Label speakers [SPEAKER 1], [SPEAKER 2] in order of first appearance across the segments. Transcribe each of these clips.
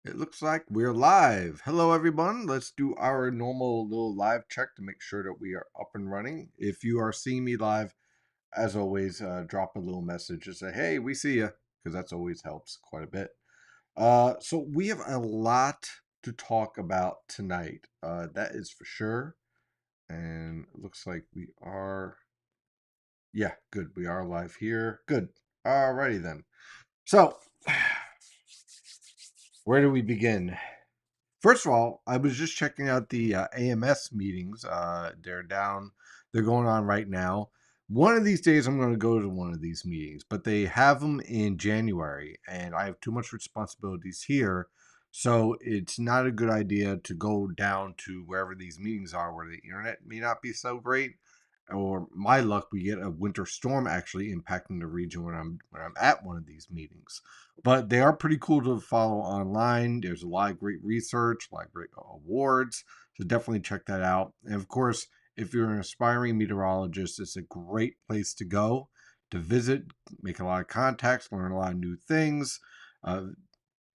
[SPEAKER 1] It looks like we're live. Hello, everyone. Let's do our normal little live check to make sure that we are up and running. If you are seeing me live, as always, drop a little message and say, hey, we see you, because that's always helps quite a bit. So we have a lot to talk about tonight. That is for sure. And it looks like we are, yeah, good. We are live here. Good. Alrighty then. So, where do we begin? First of all, I was just checking out the AMS meetings. They're going on right now. One of these days, I'm going to go to one of these meetings, but they have them in January, and I have too much responsibilities here. So it's not a good idea to go down to wherever these meetings are where the internet may not be so great. Or my luck, we get a winter storm actually impacting the region when I'm at one of these meetings. But they are pretty cool to follow online. There's a lot of great research, a lot of great awards. So definitely check that out. And of course, if you're an aspiring meteorologist, it's a great place to go to visit, make a lot of contacts, learn a lot of new things, uh,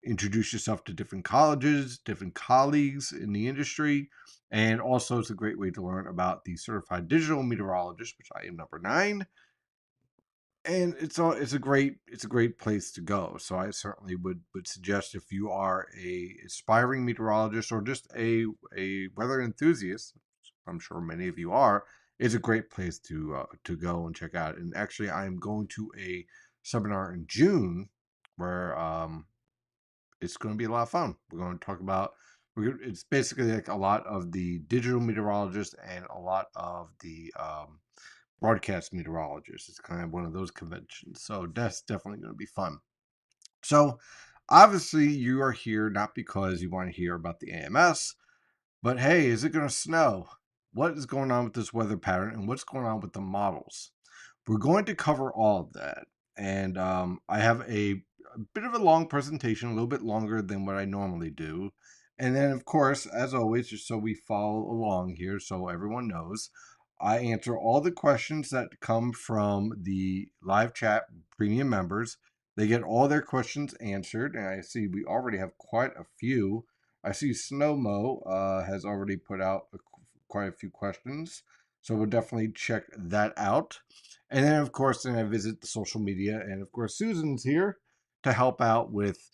[SPEAKER 1] introduce yourself to different colleges, different colleagues in the industry. And also, it's a great way to learn about the certified digital meteorologist, which I am number 9, and it's a great place to go. So I certainly would suggest, if you are a aspiring meteorologist or just a weather enthusiast, I'm sure many of you are, it's a great place to go and check out. And actually, I'm going to a seminar in June where it's going to be a lot of fun. We're going to talk about it's basically like a lot of the digital meteorologists and a lot of the broadcast meteorologist. It's kind of one of those conventions. So that's definitely going to be fun. So obviously you are here not because you want to hear about the AMS, but hey, is it going to snow? What is going on with this weather pattern and what's going on with the models? We're going to cover all of that. And I have a bit of a long presentation, a little bit longer than what I normally do. And then, of course, as always, just so we follow along here, so everyone knows, I answer all the questions that come from the live chat premium members. They get all their questions answered, and I see we already have quite a few. I see Snowmo has already put out quite a few questions, so we'll definitely check that out. And then, of course, then I visit the social media, and of course, Susan's here to help out with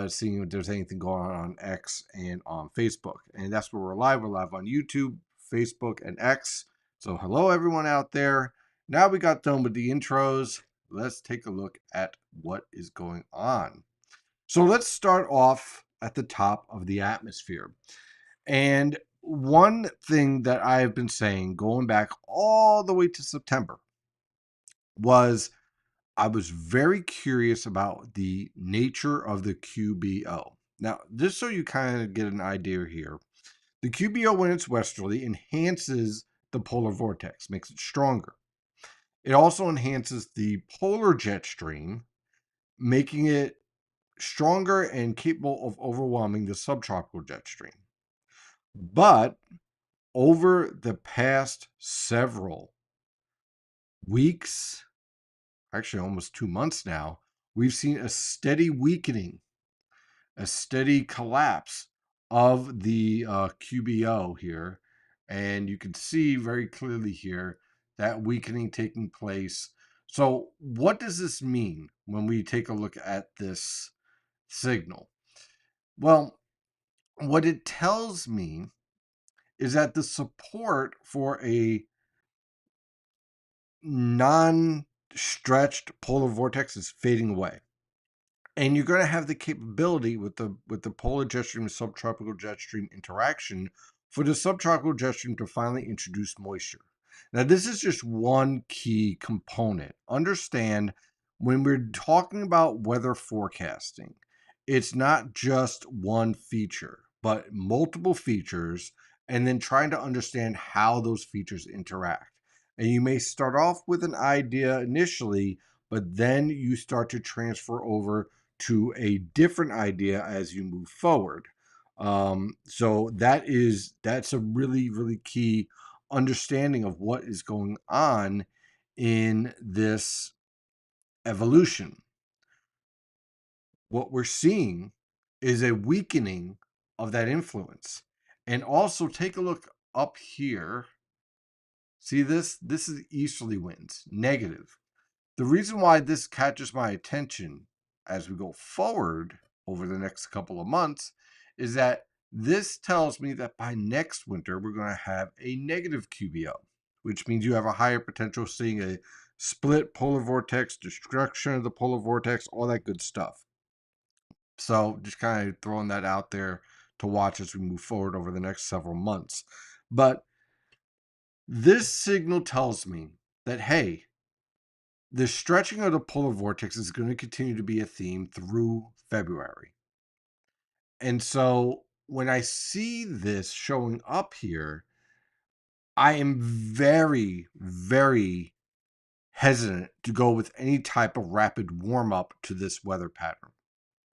[SPEAKER 1] seeing if there's anything going on X and on Facebook. And that's where we're live. We're live on YouTube, Facebook, and X. So hello, everyone out there. Now we got done with the intros. Let's take a look at what is going on. So let's start off at the top of the atmosphere. And one thing that I have been saying going back all the way to September was I was very curious about the nature of the QBO. Now, just so you kind of get an idea here, the QBO, when it's westerly, enhances the polar vortex, makes it stronger. It also enhances the polar jet stream, making it stronger and capable of overwhelming the subtropical jet stream. But over the past several weeks, actually almost 2 months now, we've seen a steady weakening, a steady collapse of the QBO here. And you can see very clearly here that weakening taking place. So, what does this mean when we take a look at this signal? Well, what it tells me is that the support for a non-stretched polar vortex is fading away. And you're going to have the capability with the polar jet stream and subtropical jet stream interaction for the subtropical jet stream to finally introduce moisture. Now, this is just one key component. Understand, when we're talking about weather forecasting, it's not just one feature, but multiple features, and then trying to understand how those features interact. And you may start off with an idea initially, but then you start to transfer over to a different idea as you move forward. So that's a really key understanding of what is going on in this evolution. What we're seeing is a weakening of that influence. And also take a look up here. See this? This is easterly winds, negative. The reason why this catches my attention as we go forward over the next couple of months is that this tells me that by next winter, we're going to have a negative QBO, which means you have a higher potential of seeing a split polar vortex, destruction of the polar vortex, all that good stuff. So just kind of throwing that out there to watch as we move forward over the next several months. But this signal tells me that, hey, the stretching of the polar vortex is going to continue to be a theme through February. And so when I see this showing up here, I am very, very hesitant to go with any type of rapid warm up to this weather pattern.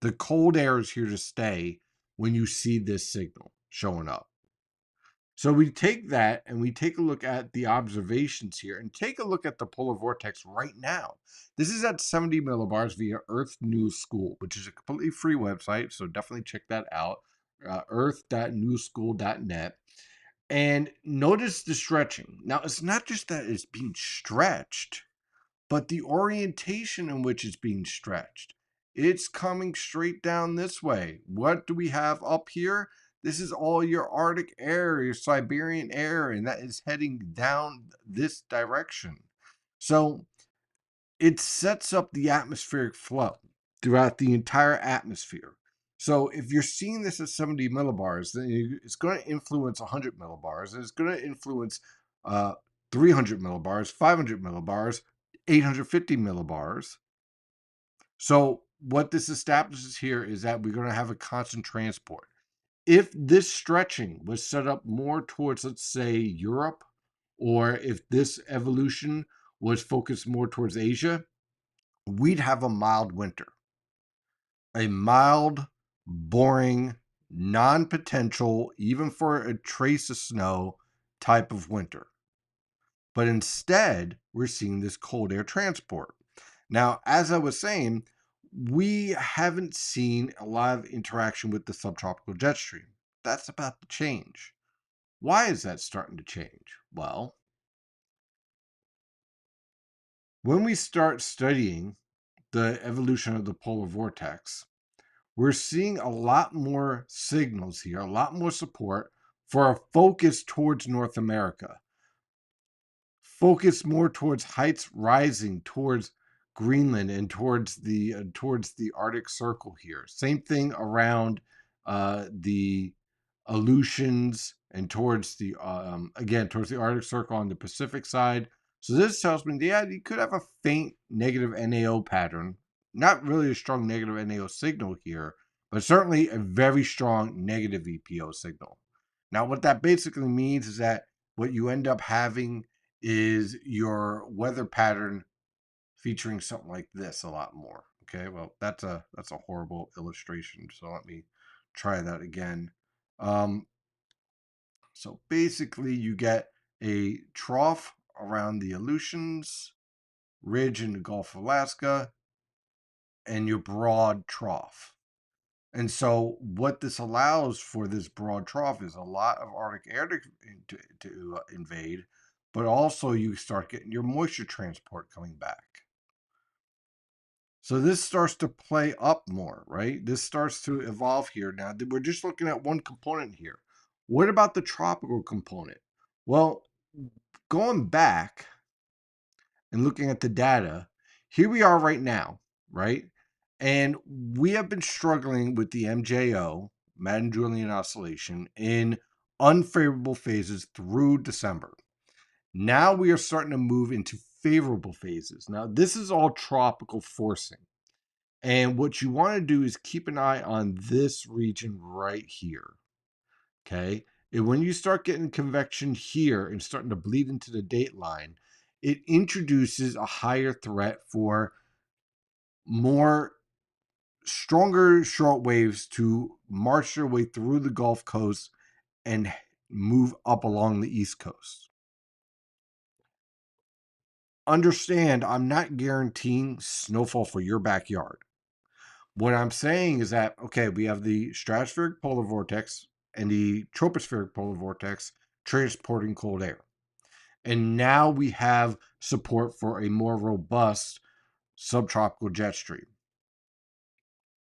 [SPEAKER 1] The cold air is here to stay when you see this signal showing up. So we take that and we take a look at the observations here and take a look at the polar vortex right now. This is at 70 millibars via Earth News School, which is a completely free website. So definitely check that out, earth.newschool.net. And notice the stretching. Now, it's not just that it's being stretched, but the orientation in which it's being stretched. It's coming straight down this way. What do we have up here? This is all your Arctic air, your Siberian air, and that is heading down this direction. So it sets up the atmospheric flow throughout the entire atmosphere. So if you're seeing this at 70 millibars, then it's going to influence 100 millibars, and it's going to influence 300 millibars, 500 millibars, 850 millibars. So what this establishes here is that we're going to have a constant transport. If this stretching was set up more towards, let's say, Europe, or if this evolution was focused more towards Asia, we'd have a mild winter. A mild, boring, non-potential, even for a trace of snow, type of winter. But instead, we're seeing this cold air transport. Now, as I was saying, we haven't seen a lot of interaction with the subtropical jet stream. That's about to change. Why is that starting to change? Well, when we start studying the evolution of the polar vortex, we're seeing a lot more signals here, a lot more support for a focus towards North America. Focus more towards heights rising towards Greenland and towards the Arctic Circle here. Same thing around the Aleutians and towards the again towards the Arctic Circle on the Pacific side. So this tells me, yeah, you could have a faint negative NAO pattern, not really a strong negative NAO signal here, but certainly a very strong negative EPO signal. Now, what that basically means is that what you end up having is your weather pattern featuring something like this a lot more. Okay, well, that's a horrible illustration. So let me try that again. So basically, you get a trough around the Aleutians, ridge in the Gulf of Alaska, and your broad trough. And so what this allows for this broad trough is a lot of Arctic air to invade, but also you start getting your moisture transport coming back. So this starts to play up more, right? This starts to evolve here. Now, we're just looking at one component here. What about the tropical component? Well, going back and looking at the data, here we are right now, right? And we have been struggling with the MJO, Madden-Julian Oscillation, in unfavorable phases through December. Now we are starting to move into favorable phases. Now, this is all tropical forcing. And what you want to do is keep an eye on this region right here. Okay. And when you start getting convection here and starting to bleed into the date line, it introduces a higher threat for more stronger short waves to march their way through the Gulf Coast and move up along the East Coast. Understand, I'm not guaranteeing snowfall for your backyard, What I'm saying is that, okay, we have the stratospheric polar vortex and the tropospheric polar vortex transporting cold air. And now we have support for a more robust subtropical jet stream.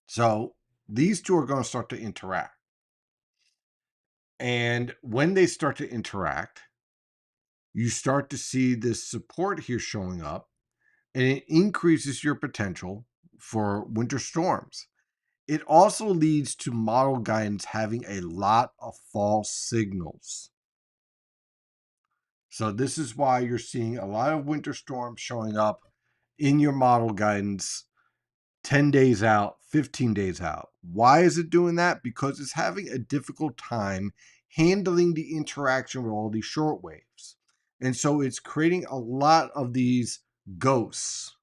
[SPEAKER 1] So these two are going to start to interact. And when they start to interact, you start to see this support here showing up, and it increases your potential for winter storms. It also leads to model guidance having a lot of false signals. So this is why you're seeing a lot of winter storms showing up in your model guidance 10 days out, 15 days out. Why is it doing that? Because it's having a difficult time handling the interaction with all these short waves. And so it's creating a lot of these ghosts.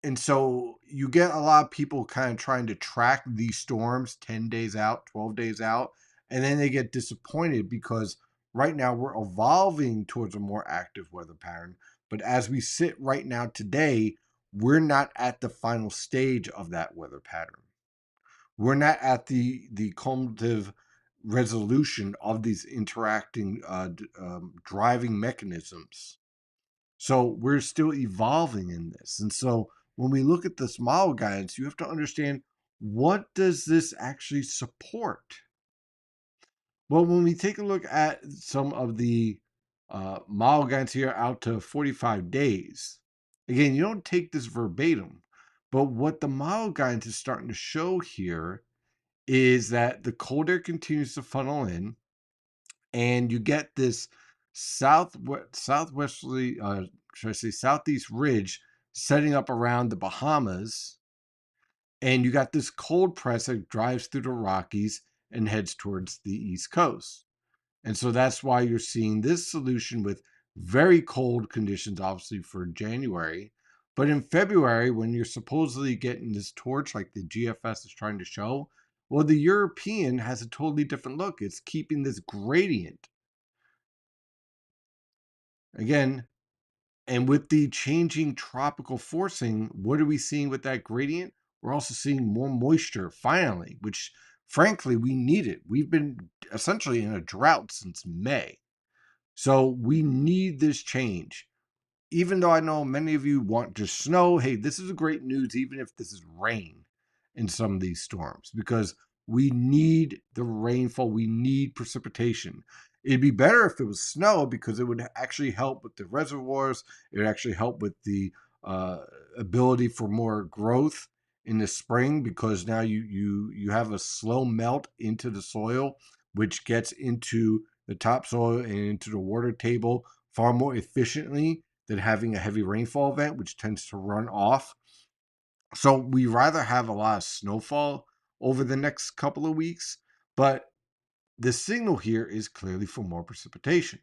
[SPEAKER 1] And so you get a lot of people kind of trying to track these storms 10 days out, 12 days out, and then they get disappointed because right now we're evolving towards a more active weather pattern. But as we sit right now today, we're not at the final stage of that weather pattern. We're not at the cumulative resolution of these interacting driving mechanisms. So we're still evolving in this. And so when we look at this model guidance, you have to understand, what does this actually support? Well, when we take a look at some of the model guidance here out to 45 days, again, you don't take this verbatim, but what the model guidance is starting to show here is that the cold air continues to funnel in, and you get this southwesterly, should I say, southeast ridge setting up around the Bahamas, and you got this cold press that drives through the Rockies and heads towards the East Coast. And so that's why you're seeing this solution with very cold conditions, obviously, for January. But in February, when you're supposedly getting this torch like the GFS is trying to show, well, the European has a totally different look. It's keeping this gradient. Again, and with the changing tropical forcing, what are we seeing with that gradient? We're also seeing more moisture finally, which frankly we needed. We've been essentially in a drought since May. So we need this change. Even though I know many of you want just snow, hey, this is a great news, even if this is rain in some of these storms, because we need the rainfall, we need precipitation. It'd be better if it was snow because it would actually help with the reservoirs. It would actually help with the uh, ability for more growth in the spring, because now you have a slow melt into the soil, which gets into the topsoil and into the water table far more efficiently than having a heavy rainfall event, which tends to run off. So we rather have a lot of snowfall over the next couple of weeks, but the signal here is clearly for more precipitation.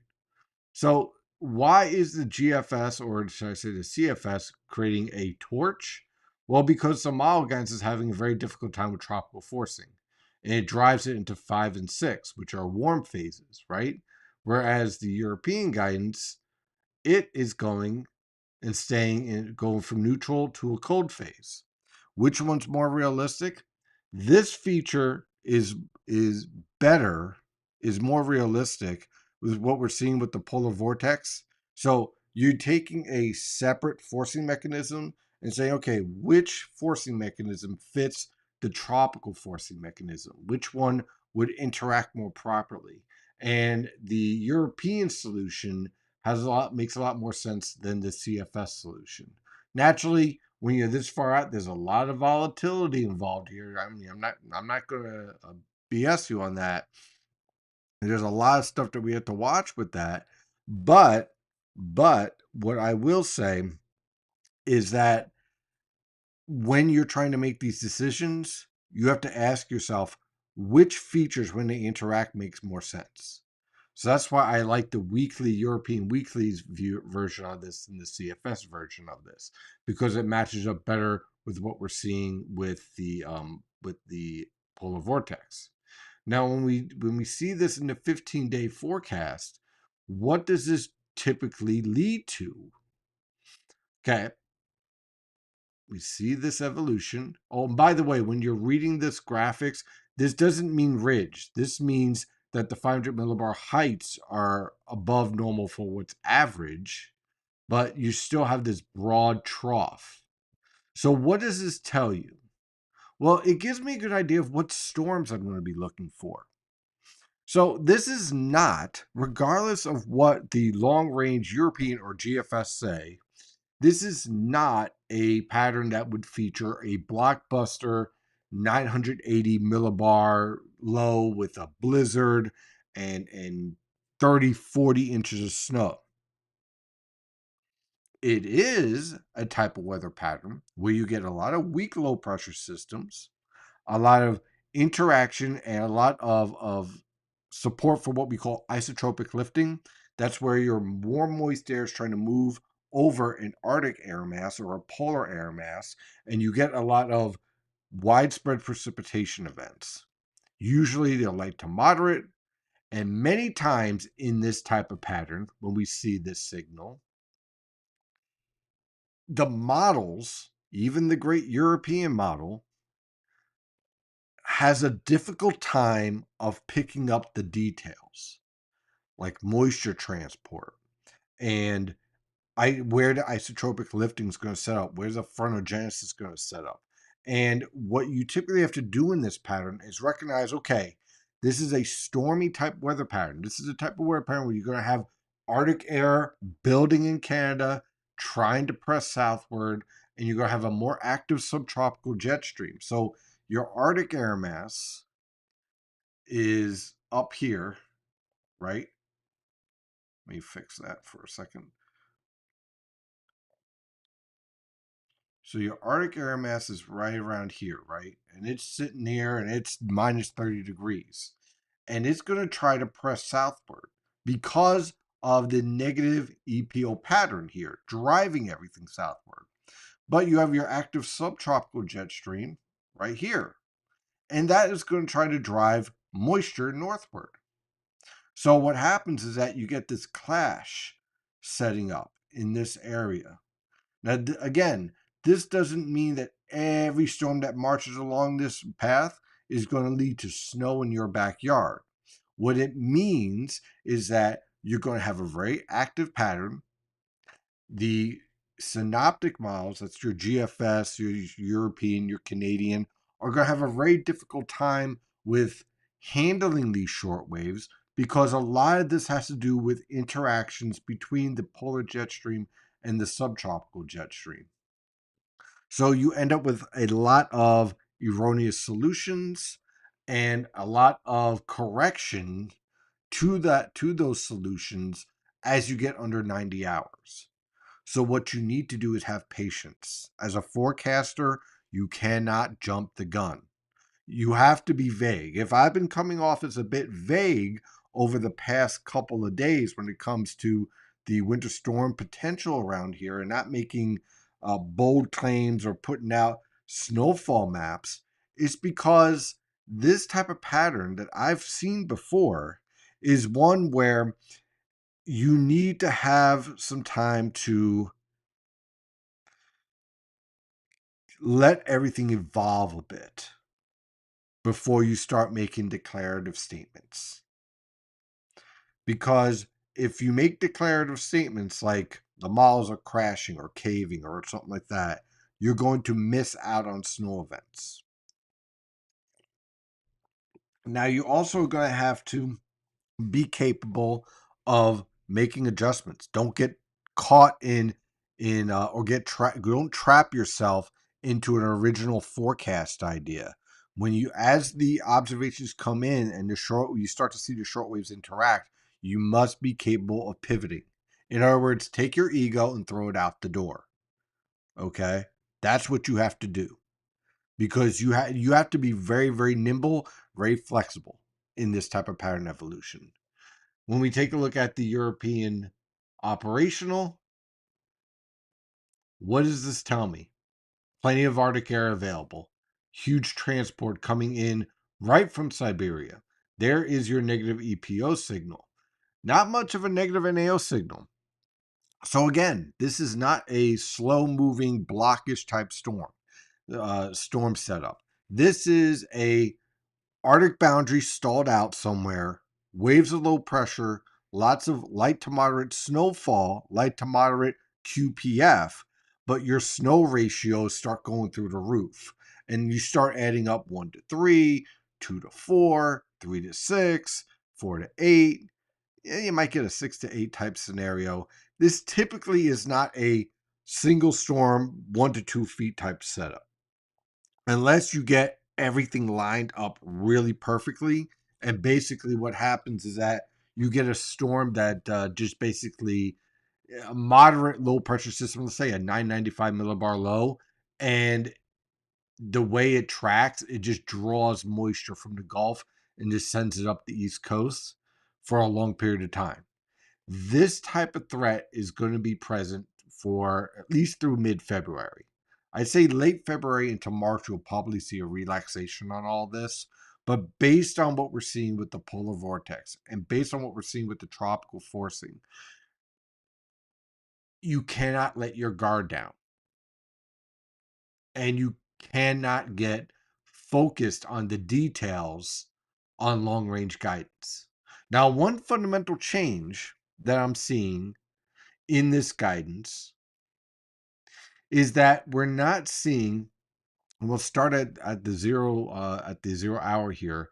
[SPEAKER 1] So why is the GFS, or should I say the CFS, creating a torch? Well, because the model guidance is having a very difficult time with tropical forcing, and it drives it into 5 and 6, which are warm phases, right? Whereas the European guidance, it is going and staying in, going from neutral to a cold phase. Which one's more realistic? This feature is better, is more realistic with what we're seeing with the polar vortex. So you're taking a separate forcing mechanism and saying, okay, which forcing mechanism fits the tropical forcing mechanism? Which one would interact more properly? And the European solution makes a lot more sense than the CFS solution. Naturally, when you're this far out, there's a lot of volatility involved here. I mean, I'm not going to BS you on that. There's a lot of stuff that we have to watch with that. But what I will say is that when you're trying to make these decisions, you have to ask yourself which features, when they interact, makes more sense. So that's why I like the weekly European weeklies version of this than the CFS version of this, because it matches up better with what we're seeing with the polar vortex. Now, when we see this in the 15-day forecast, what does this typically lead to? Okay, We see this evolution. Oh, and by the way, when you're reading this graphics, this doesn't mean ridge. This means that the 500 millibar heights are above normal for what's average, but you still have this broad trough. So what does this tell you? Well, it gives me a good idea of what storms I'm going to be looking for. So this is not, regardless of what the long range European or GFS say, this is not a pattern that would feature a blockbuster 980 millibar low with a blizzard and 30, 40 inches of snow. It is a type of weather pattern where you get a lot of weak low pressure systems, a lot of interaction, and a lot of support for what we call isotropic lifting. That's where your warm, moist air is trying to move over an Arctic air mass or a polar air mass, and you get a lot of widespread precipitation events. Usually they're light to moderate, and many times in this type of pattern, when we see this signal, the models, even the great European model, has a difficult time of picking up the details, like moisture transport and where the isotropic lifting is going to set up, where's the frontogenesis going to set up. And what you typically have to do in this pattern is recognize, okay, this is a stormy type weather pattern. This is a type of weather pattern where you're going to have Arctic air building in Canada, trying to press southward, and you're going to have a more active subtropical jet stream. So your Arctic air mass is up here, right? Let me fix that for a second. So your Arctic air mass is right around here, right? And it's sitting here and it's minus 30 degrees. And it's going to try to press southward because of the negative EPO pattern here, driving everything southward. But you have your active subtropical jet stream right here. And that is going to try to drive moisture northward. So what happens is that you get this clash setting up in this area. Now, again, this doesn't mean that every storm that marches along this path is going to lead to snow in your backyard. What it means is that you're going to have a very active pattern. The synoptic models, that's your GFS, your European, your Canadian, are going to have a very difficult time with handling these short waves because a lot of this has to do with interactions between the polar jet stream and the subtropical jet stream. So you end up with a lot of erroneous solutions and a lot of correction to those solutions as you get under 90 hours. So what you need to do is have patience. As a forecaster, you cannot jump the gun. You have to be vague. If I've been coming off as a bit vague over the past couple of days when it comes to the winter storm potential around here and not making bold claims or putting out snowfall maps, it's because this type of pattern that I've seen before is one where you need to have some time to let everything evolve a bit before you start making declarative statements. Because if you make declarative statements like the models are crashing or caving or something like that, you're going to miss out on snow events. Now, you're also going to have to be capable of making adjustments. Don't get caught in or get don't trap yourself into an original forecast idea. When you, as the observations come in and you start to see the short waves interact, you must be capable of pivoting. In other words, take your ego and throw it out the door. Okay, that's what you have to do because you have to be very, very nimble, very flexible in this type of pattern evolution. When we take a look at the European operational, what does this tell me? Plenty of Arctic air available. Huge transport coming in right from Siberia. There is your negative EPO signal. Not much of a negative NAO signal. So again, this is not a slow moving blockish type storm setup. This is a Arctic boundary stalled out somewhere, waves of low pressure, lots of light to moderate snowfall, light to moderate QPF, but your snow ratios start going through the roof. And you start adding up 1 to 3, 2 to 4, 3 to 6, 4 to 8. Yeah, you might get a 6 to 8 type scenario. This typically is not a single storm, 1 to 2 feet type setup unless you get everything lined up really perfectly. And basically, what happens is that you get a storm that just basically a moderate low pressure system, let's say a 995 millibar low, and the way it tracks, it just draws moisture from the Gulf and just sends it up the East Coast for a long period of time. This type of threat is going to be present for at least through mid-February. I'd say late February into March, you'll probably see a relaxation on all this. But based on what we're seeing with the polar vortex and based on what we're seeing with the tropical forcing, you cannot let your guard down. And you cannot get focused on the details on long range guidance. Now, one fundamental change that I'm seeing in this guidance is that we're not seeing, and we'll start at the 0 hour here.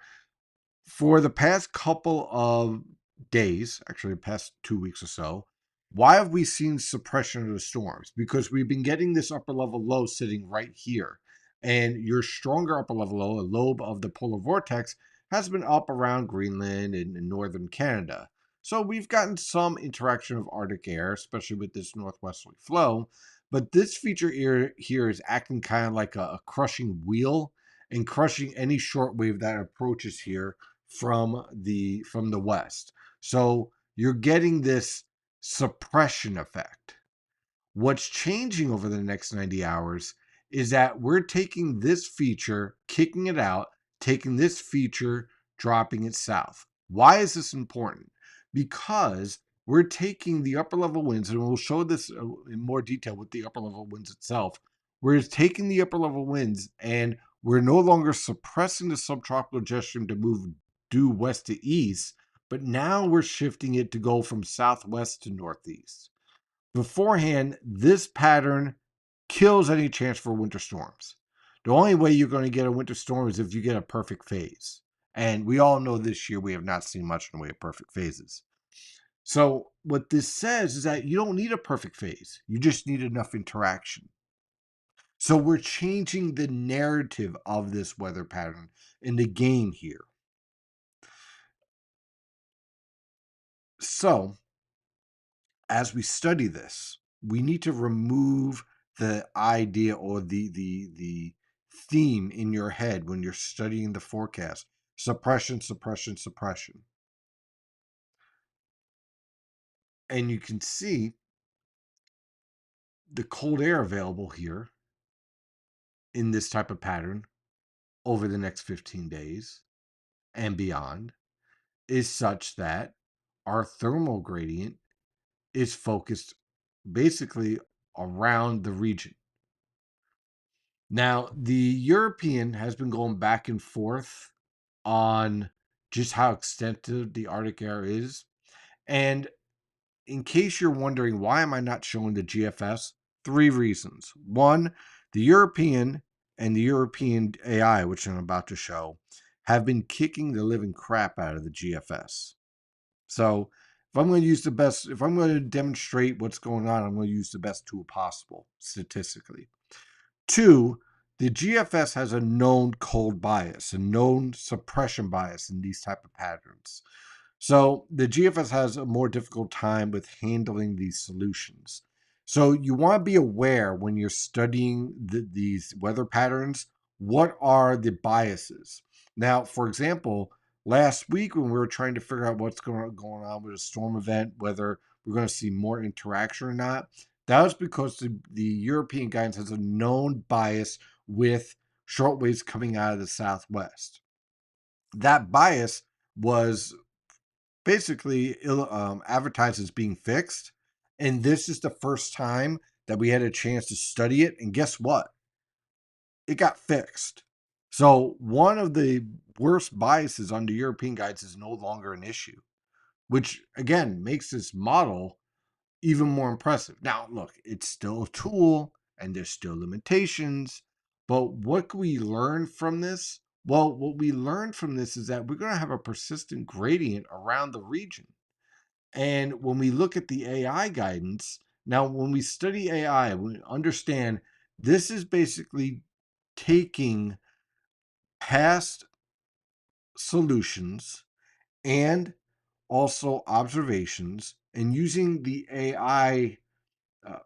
[SPEAKER 1] For the past couple of days, actually the past 2 weeks or so, why have we seen suppression of the storms? Because we've been getting this upper level low sitting right here. And your stronger upper level low, a lobe of the polar vortex, has been up around Greenland and northern Canada. So we've gotten some interaction of Arctic air, especially with this northwesterly flow. But this feature here is acting kind of like a crushing wheel and crushing any shortwave that approaches here from the west. So you're getting this suppression effect. What's changing over the next 90 hours is that we're taking this feature, kicking it out, taking this feature, dropping it south. Why is this important? Because we're taking the upper level winds, and we'll show this in more detail with the upper level winds itself. We're taking the upper level winds and we're no longer suppressing the subtropical jet stream to move due west to east, but now we're shifting it to go from southwest to northeast. Beforehand, this pattern kills any chance for winter storms. The only way you're going to get a winter storm is if you get a perfect phase. And we all know this year we have not seen much in the way of perfect phases. So, what this says is that you don't need a perfect phase, you just need enough interaction. So, we're changing the narrative of this weather pattern in the game here. So, as we study this, we need to remove the idea or the theme in your head when you're studying the forecast. Suppression, suppression, suppression. And you can see the cold air available here in this type of pattern over the next 15 days and beyond is such that our thermal gradient is focused basically around the region. Now, the European has been going back and forth on just how extensive the Arctic air is. And in case you're wondering, why am I not showing the GFS? 3 reasons. One, the European and the European AI, which I'm about to show, have been kicking the living crap out of the GFS. So if I'm going to demonstrate what's going on, I'm going to use the best tool possible statistically. 2, the GFS has a known cold bias, a known suppression bias in these type of patterns. So the GFS has a more difficult time with handling these solutions. So you want to be aware when you're studying these weather patterns, what are the biases? Now, for example, last week when we were trying to figure out what's going on with a storm event, whether we're going to see more interaction or not, that was because the European guidance has a known bias with shortwaves coming out of the southwest. That bias was basically advertised as being fixed, And this is the first time that we had a chance to study it. And guess what? It got fixed. So one of the worst biases on the European guides is no longer an issue, which again makes this model even more impressive. Now, look, it's still a tool and there's still limitations, but what can we learn from this? Well, what we learned from this is that we're going to have a persistent gradient around the region. And when we look at the AI guidance, now when we study AI, we understand this is basically taking past solutions and also observations and using the AI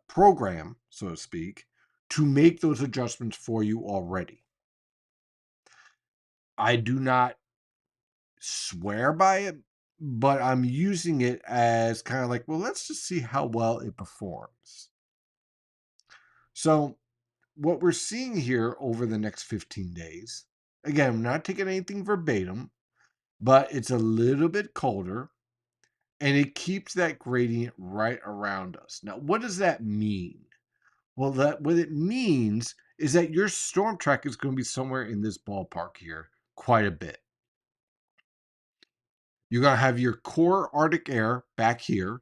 [SPEAKER 1] program, so to speak, to make those adjustments for you already. I do not swear by it, but I'm using it as kind of like, well, let's just see how well it performs. So, what we're seeing here over the next 15 days, again, I'm not taking anything verbatim, but it's a little bit colder and it keeps that gradient right around us. Now, what does that mean? Well, that what it means is that your storm track is going to be somewhere in this ballpark here, quite a bit. You're going to have your core Arctic air back here,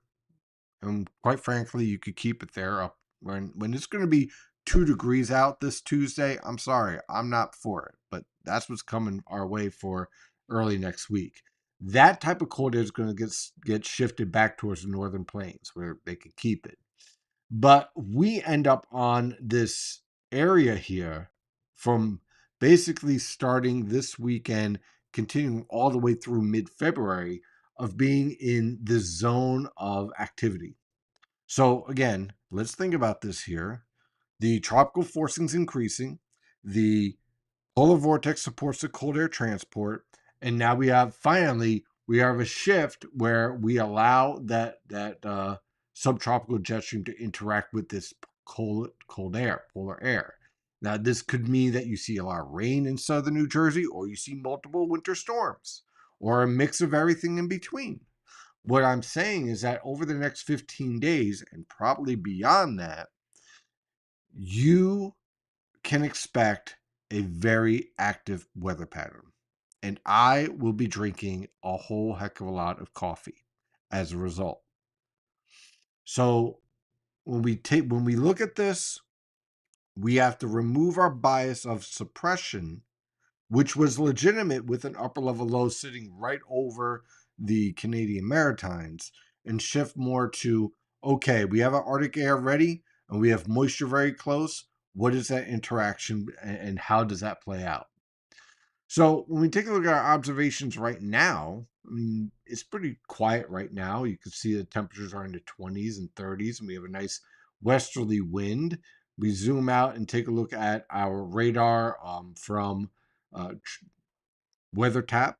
[SPEAKER 1] and quite frankly, you could keep it there up when it's going to be 2 degrees out this Tuesday. I'm sorry, I'm not for it, but that's what's coming our way for early next week. That type of cold air is going to get shifted back towards the northern plains where they could keep it. But we end up on this area here from basically starting this weekend, continuing all the way through mid-February of being in the zone of activity. So again, let's think about this here. The tropical forcing is increasing. The polar vortex supports the cold air transport, and now we have a shift where we allow that subtropical jet stream to interact with this cold air, polar air. Now, this could mean that you see a lot of rain in southern New Jersey, or you see multiple winter storms, or a mix of everything in between. What I'm saying is that over the next 15 days, and probably beyond that, you can expect a very active weather pattern. And I will be drinking a whole heck of a lot of coffee as a result. So when we look at this, we have to remove our bias of suppression, which was legitimate with an upper level low sitting right over the Canadian Maritimes, and shift more to, okay, we have our Arctic air ready and we have moisture very close. What is that interaction and how does that play out? So when we take a look at our observations right now, I mean, it's pretty quiet right now. You can see the temperatures are in the 20s and 30s, and we have a nice westerly wind. We zoom out and take a look at our radar from uh, WeatherTap,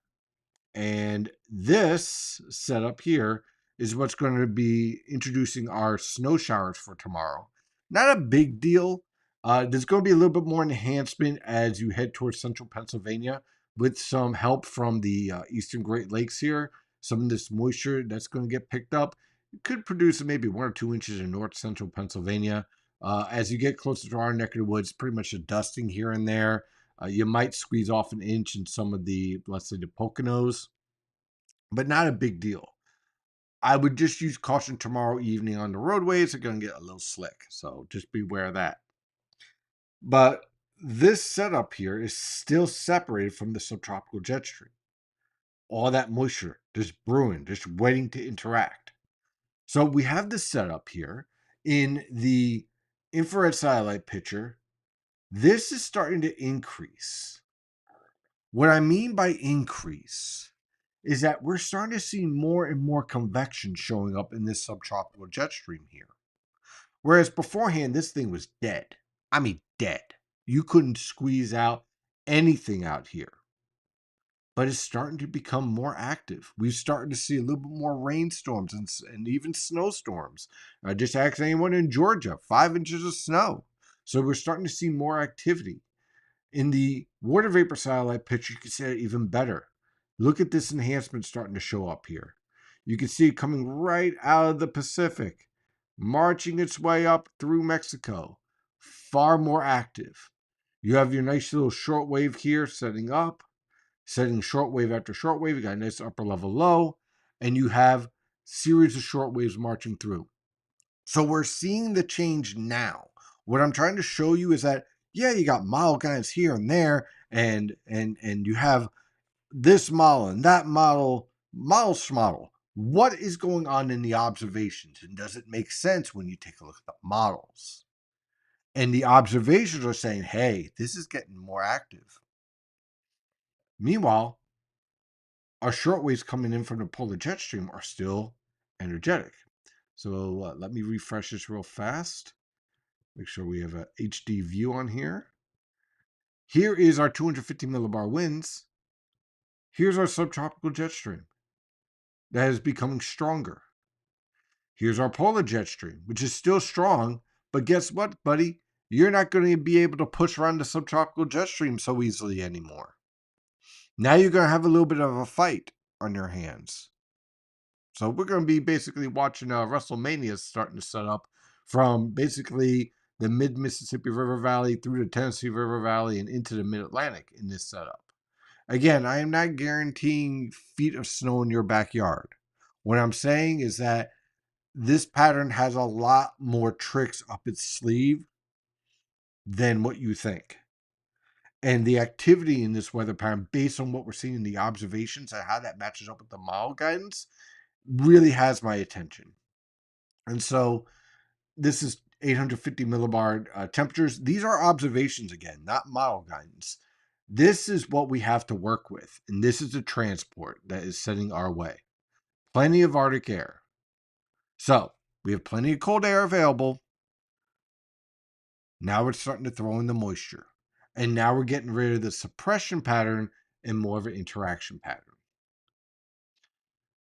[SPEAKER 1] and this setup here is what's going to be introducing our snow showers for tomorrow. Not a big deal. There's going to be a little bit more enhancement as you head towards central Pennsylvania with some help from the eastern Great Lakes here. Some of this moisture that's going to get picked up could produce maybe 1 or 2 inches in north central Pennsylvania. As you get closer to our neck of the woods, pretty much a dusting here and there. You might squeeze off an inch in some of the, let's say, the Poconos, but not a big deal. I would just use caution tomorrow evening on the roadways. They're going to get a little slick, so just beware of that. But this setup here is still separated from the subtropical jet stream. All that moisture just brewing, just waiting to interact. So we have this setup here in the infrared satellite picture. This is starting to increase. What I mean by increase is that we're starting to see more and more convection showing up in this subtropical jet stream here. Whereas beforehand, this thing was dead. I mean, dead. You couldn't squeeze out anything out here. But it's starting to become more active. We've started to see a little bit more rainstorms and even snowstorms. I just asked anyone in Georgia, 5 inches of snow. So we're starting to see more activity. In the water vapor satellite picture, you can see it even better. Look at this enhancement starting to show up here. You can see it coming right out of the Pacific. marching its way up through Mexico, far more active. You have your nice little shortwave here setting up, setting shortwave after shortwave. You got a nice upper level low, and you have series of shortwaves marching through. So we're seeing the change now. What I'm trying to show you is that yeah, you got model guys here and there, and you have this model and that model, model schmodel. What is going on in the observations, and does it make sense when you take a look at the models? And the observations are saying, hey, this is getting more active. Meanwhile, our shortwaves coming in from the polar jet stream are still energetic. So let me refresh this real fast. Make sure we have a HD view on here. Here is our 250 millibar winds. Here's our subtropical jet stream that is becoming stronger. Here's our polar jet stream, which is still strong, but guess what, buddy? You're not going to be able to push around the subtropical jet stream so easily anymore. Now you're going to have a little bit of a fight on your hands. So we're going to be basically watching WrestleMania starting to set up from basically the mid-Mississippi River Valley through the Tennessee River Valley and into the mid-Atlantic in this setup. Again, I am not guaranteeing feet of snow in your backyard. What I'm saying is that this pattern has a lot more tricks up its sleeve than what you think. And the activity in this weather pattern, based on what we're seeing in the observations and how that matches up with the model guidance, really has my attention. And so this is 850 millibar temperatures. These are observations again, not model guidance. This is what we have to work with. And this is the transport that is setting our way. Plenty of Arctic air. So we have plenty of cold air available. Now we're starting to throw in the moisture. And now we're getting rid of the suppression pattern and more of an interaction pattern.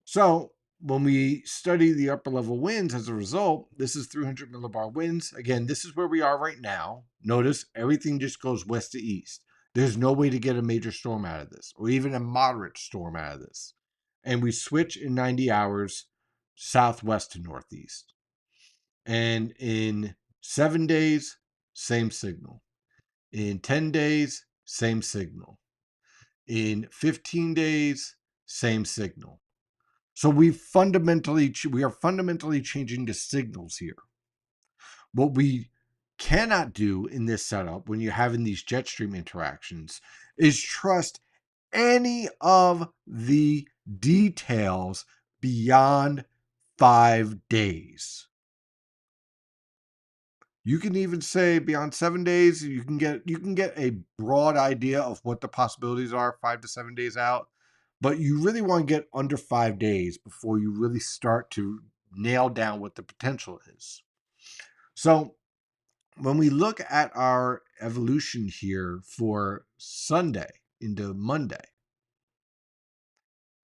[SPEAKER 1] So when we study the upper level winds as a result, this is 300 millibar winds. Again, this is where we are right now. Notice everything just goes west to east. There's no way to get a major storm out of this, or even a moderate storm out of this. And we switch in 90 hours southwest to northeast. And in 7 days, same signal. In 10 days, same signal. In 15 days, same signal. So we are fundamentally changing the signals here. What we cannot do in this setup when you're having these jet stream interactions is trust any of the details beyond 5 days. You can even say beyond 7 days, you can get a broad idea of what the possibilities are 5 to 7 days out. But you really want to get under 5 days before you really start to nail down what the potential is. So when we look at our evolution here for Sunday into Monday,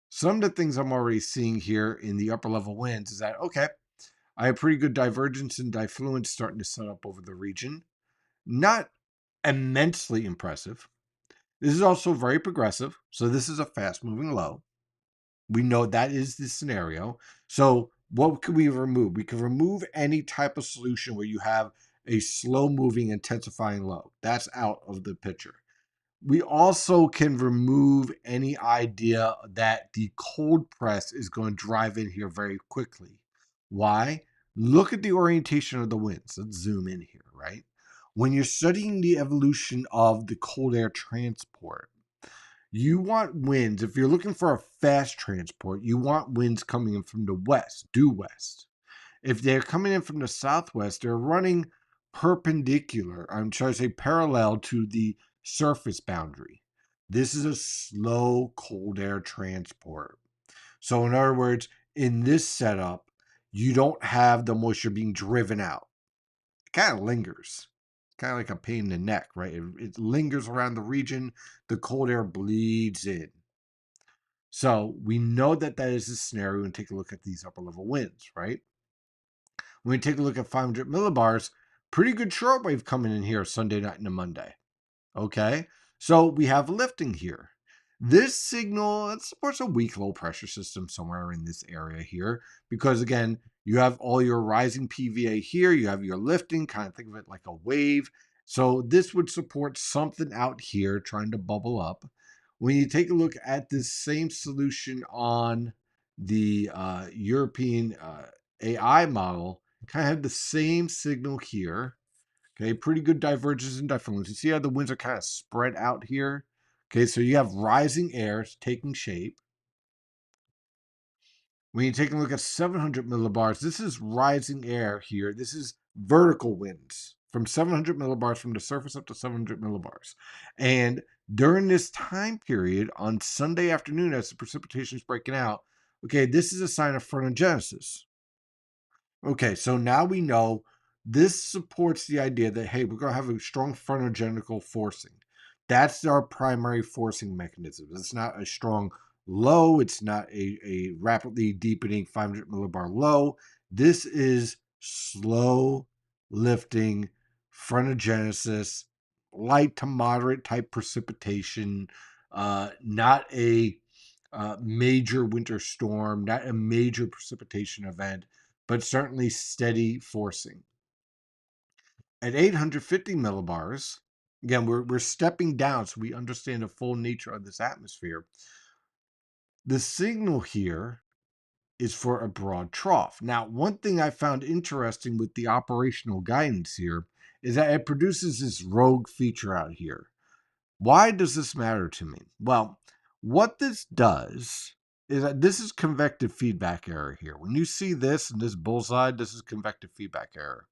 [SPEAKER 1] some of the things I'm already seeing here in the upper level winds is that, okay, I have pretty good divergence and diffluence starting to set up over the region. Not immensely impressive. This is also very progressive. So this is a fast moving low. We know that is the scenario. So what could we remove? We can remove any type of solution where you have a slow moving intensifying low. That's out of the picture. We also can remove any idea that the cold press is going to drive in here very quickly. Why? Look at the orientation of the winds. Let's zoom in here, right? When you're studying the evolution of the cold air transport, you want winds, if you're looking for a fast transport, you want winds coming in from the west, due west. If they're coming in from the southwest, they're running perpendicular, I'm trying to say parallel to the surface boundary. This is a slow cold air transport. So in other words, in this setup, you don't have the moisture being driven out. It kind of lingers. Kind of like a pain in the neck, right? It lingers around the region. The cold air bleeds in. So we know that that is the scenario and take a look at these upper level winds, right? When we take a look at 500 millibars, pretty good shortwave coming in here Sunday night into Monday. Okay, so we have lifting here. This signal, it supports a weak low pressure system somewhere in this area here, because again, You have all your rising PVA here. You have your lifting, kind of think of it like a wave. So this would support something out here trying to bubble up. When you take a look at this same solution on the European AI model, kind of have the same signal here. Okay, pretty good divergence and difference. You see how the winds are kind of spread out here? Okay, so you have rising air taking shape. When you take a look at 700 millibars, this is rising air here. This is vertical winds from 700 millibars from the surface up to 700 millibars. And during this time period on Sunday afternoon, as the precipitation is breaking out, okay, this is a sign of frontogenesis. Okay, so now we know this supports the idea that, hey, we're going to have a strong frontogenical forcing. That's our primary forcing mechanism. It's not a strong low. It's not a rapidly deepening 500 millibar low. This is slow lifting frontogenesis, light to moderate type precipitation, not a major winter storm, not a major precipitation event, but certainly steady forcing. At 850 millibars, again, we're stepping down so we understand the full nature of this atmosphere. The signal here is for a broad trough. Now, one thing I found interesting with the operational guidance here is that it produces this rogue feature out here. Why does this matter to me? Well, what this does is that this is convective feedback error here. When you see this and this bullseye, this is convective feedback error.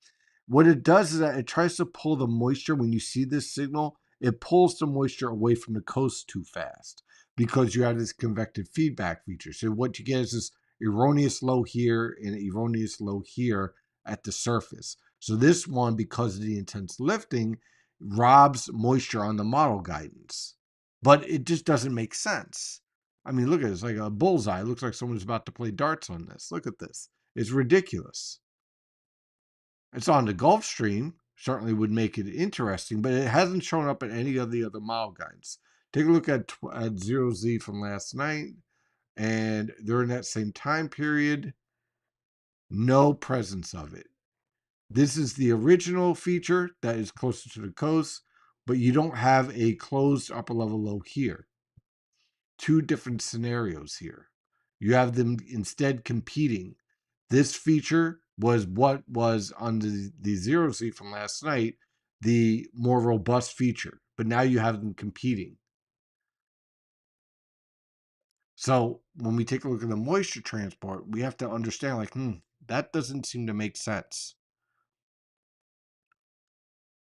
[SPEAKER 1] What it does is that it tries to pull the moisture. When you see this signal, it pulls the moisture away from the coast too fast because you have this convective feedback feature. So what you get is this erroneous low here and erroneous low here at the surface. So this one, because of the intense lifting, robs moisture on the model guidance. But it just doesn't make sense. I mean, look at it. It's like a bullseye. It looks like someone's about to play darts on this. Look at this. It's ridiculous. It's on the Gulf Stream. Certainly would make it interesting, but it hasn't shown up in any of the other model guides. Take a look at 0Z from last night, and during that same time period, no presence of it. This is the original feature that is closer to the coast, but you don't have a closed upper level low here. Two different scenarios here. You have them instead competing. This feature was what was on the 0Z from last night, the more robust feature, but now you have them competing. So when we take a look at the moisture transport, we have to understand like, that doesn't seem to make sense.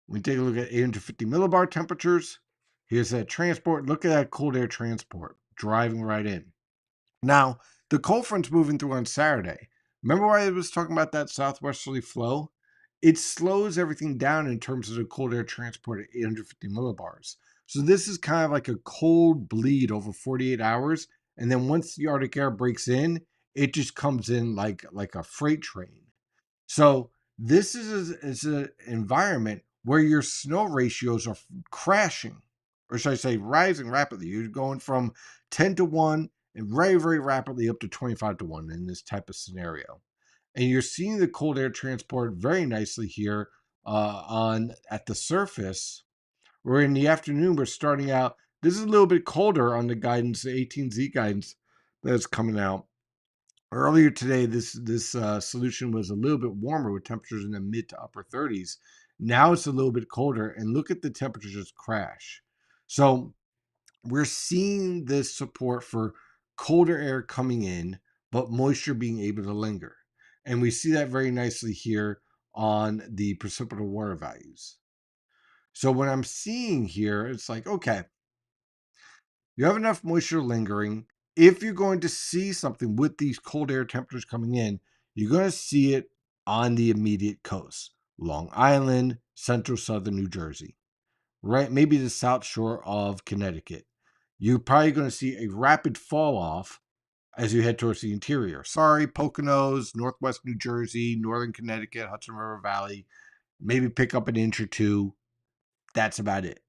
[SPEAKER 1] When we take a look at 850 millibar temperatures, here's that transport. Look at that cold air transport driving right in. Now, the cold front's moving through on Saturday. Remember why I was talking about that southwesterly flow? It slows everything down in terms of the cold air transport at 850 millibars. So this is kind of like a cold bleed over 48 hours. And then once the Arctic air breaks in, it just comes in like a freight train. So this is an environment where your snow ratios are crashing, or should I say rising rapidly. You're going from 10 to 1 and very, very rapidly up to 25 to 1 in this type of scenario. And you're seeing the cold air transport very nicely here on at the surface, where in the afternoon we're starting out. This is a little bit colder on the guidance, the 18Z guidance that's coming out. Earlier today, this solution was a little bit warmer with temperatures in the mid to upper 30s. Now it's a little bit colder, and look at the temperatures just crash. So we're seeing this support for colder air coming in, but moisture being able to linger. And we see that very nicely here on the precipitable water values. So what I'm seeing here, it's like, okay, you have enough moisture lingering. If you're going to see something with these cold air temperatures coming in, you're going to see it on the immediate coast. Long Island, central southern New Jersey, right? Maybe the south shore of Connecticut. You're probably going to see a rapid fall off as you head towards the interior. Sorry, Poconos, northwest New Jersey, northern Connecticut, Hudson River Valley. Maybe pick up an inch or two. That's about it.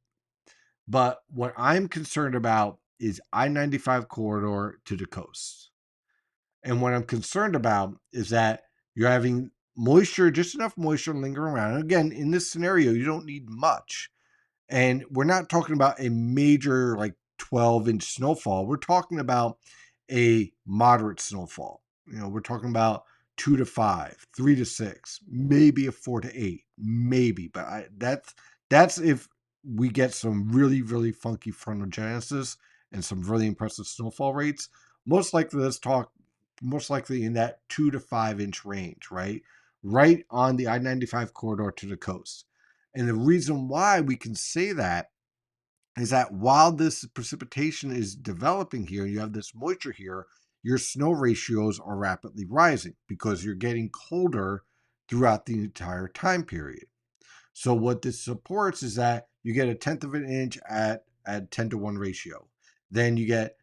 [SPEAKER 1] But what I'm concerned about is I-95 corridor to the coast. And what I'm concerned about is that You're having moisture, just enough moisture lingering around. And again, in this scenario, you don't need much. And we're not talking about a major, like 12-inch snowfall. We're talking about a moderate snowfall. We're talking about 2 to 5, 3 to 6, maybe a 4 to 8, maybe. But that's if we get some really, really funky frontal genesis and some really impressive snowfall rates. Most likely, most likely in that 2 to 5 inch range, right? Right on the I-95 corridor to the coast. And the reason why we can say that is that while this precipitation is developing here, you have this moisture here, your snow ratios are rapidly rising because you're getting colder throughout the entire time period. So what this supports is that you get a tenth of an inch at 10 to 1 ratio. Then you get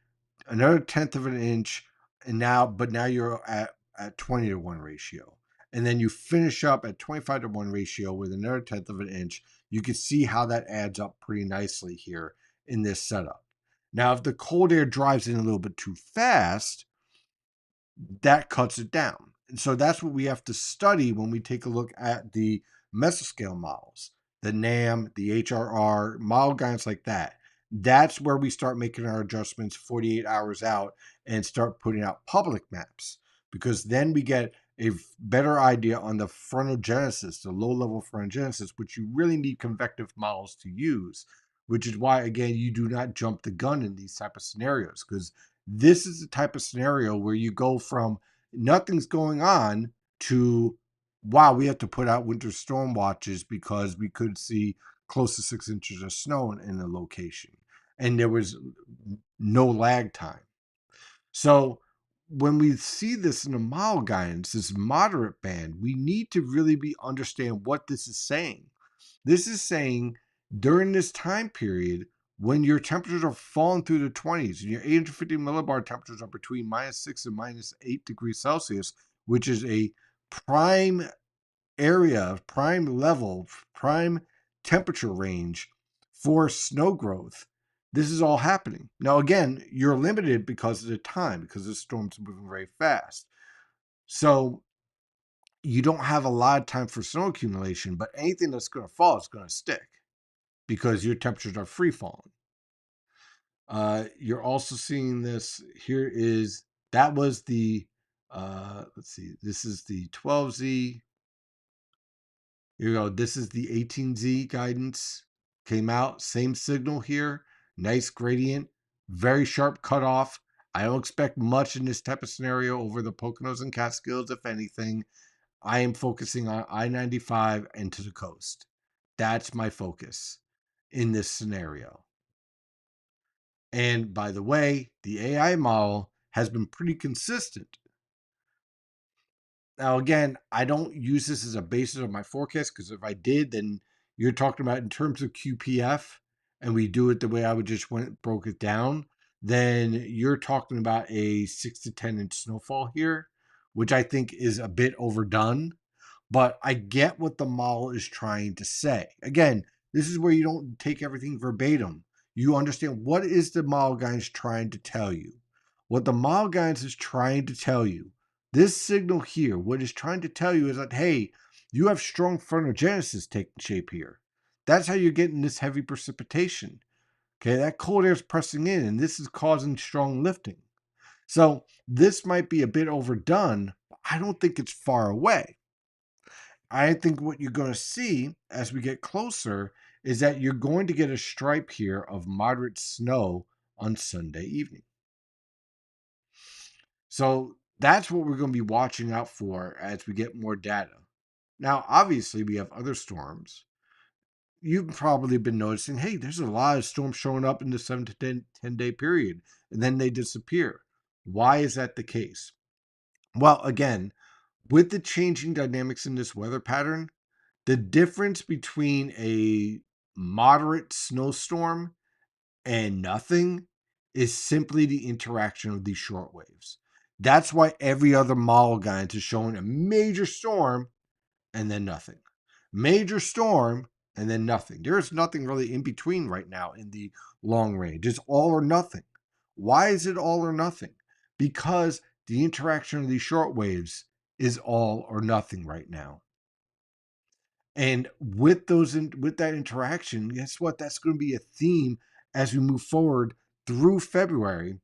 [SPEAKER 1] another tenth of an inch, and now you're at 20 to 1 ratio. And then you finish up at 25 to 1 ratio with another tenth of an inch. You can see how that adds up pretty nicely here in this setup. Now, if the cold air drives in a little bit too fast, that cuts it down. And so that's what we have to study when we take a look at the mesoscale models, the NAM, the HRR, model guidance like that. That's where we start making our adjustments 48 hours out and start putting out public maps, because then we get a better idea on the frontogenesis, the low level frontogenesis, which you really need convective models to use, which is why, again, you do not jump the gun in these type of scenarios, because this is the type of scenario where you go from nothing's going on to, wow, we have to put out winter storm watches because we could see close to 6 inches of snow in a location. And there was no lag time. So when we see this in the model guidance, this moderate band, we need to really understand what this is saying. This is saying during this time period, when your temperatures are falling through the 20s and your 850 millibar temperatures are between -6 and -8 degrees Celsius, which is a prime area, prime level, prime temperature range for snow growth, this is all happening. Now, again, you're limited because of the time, because the storm's moving very fast. So you don't have a lot of time for snow accumulation, but anything that's going to fall is going to stick because your temperatures are free falling. You're also seeing this. That was the, let's see, this is the 12Z. Here we go. This is the 18Z guidance. Came out, same signal here. Nice gradient, very sharp cutoff. I don't expect much in this type of scenario over the Poconos and Catskills, if anything. I am focusing on I-95 and to the coast. That's my focus in this scenario. And by the way, the AI model has been pretty consistent. Now, again, I don't use this as a basis of my forecast, because if I did, then you're talking about in terms of QPF, and we do it the way I would just broke it down, then you're talking about a 6 to 10 inch snowfall here, which I think is a bit overdone. But I get what the model is trying to say. Again, this is where you don't take everything verbatim. You understand what is the model guidance trying to tell you. What the model guidance is trying to tell you, this signal here, what it's trying to tell you is that, hey, you have strong frontogenesis taking shape here. That's how you're getting this heavy precipitation. Okay, that cold air is pressing in, and this is causing strong lifting. So this might be a bit overdone, but I don't think it's far away. I think what you're going to see as we get closer is that you're going to get a stripe here of moderate snow on Sunday evening. So that's what we're going to be watching out for as we get more data. Now, obviously, we have other storms. You've probably been noticing, hey, there's a lot of storms showing up in the 7 to 10 day period, and then they disappear. Why is that the case? Well, again, with the changing dynamics in this weather pattern, the difference between a moderate snowstorm and nothing is simply the interaction of these short waves. That's why every other model guidance is showing a major storm and then nothing. Major storm and then nothing. There is nothing really in between right now in the long range. It's all or nothing. Why is it all or nothing? Because the interaction of these short waves is all or nothing right now. And with that interaction, guess what? That's going to be a theme as we move forward through February.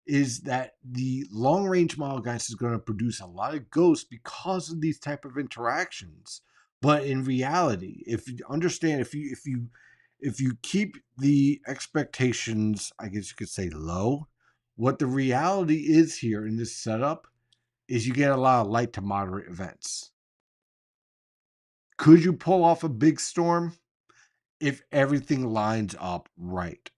[SPEAKER 1] Is that the long range model, guys, is going to produce a lot of ghosts because of these type of interactions. But in reality, if you understand, if you keep the expectations, I guess you could say low, what the reality is here in this setup is you get a lot of light to moderate events. Could you pull off a big storm? If everything lines up right.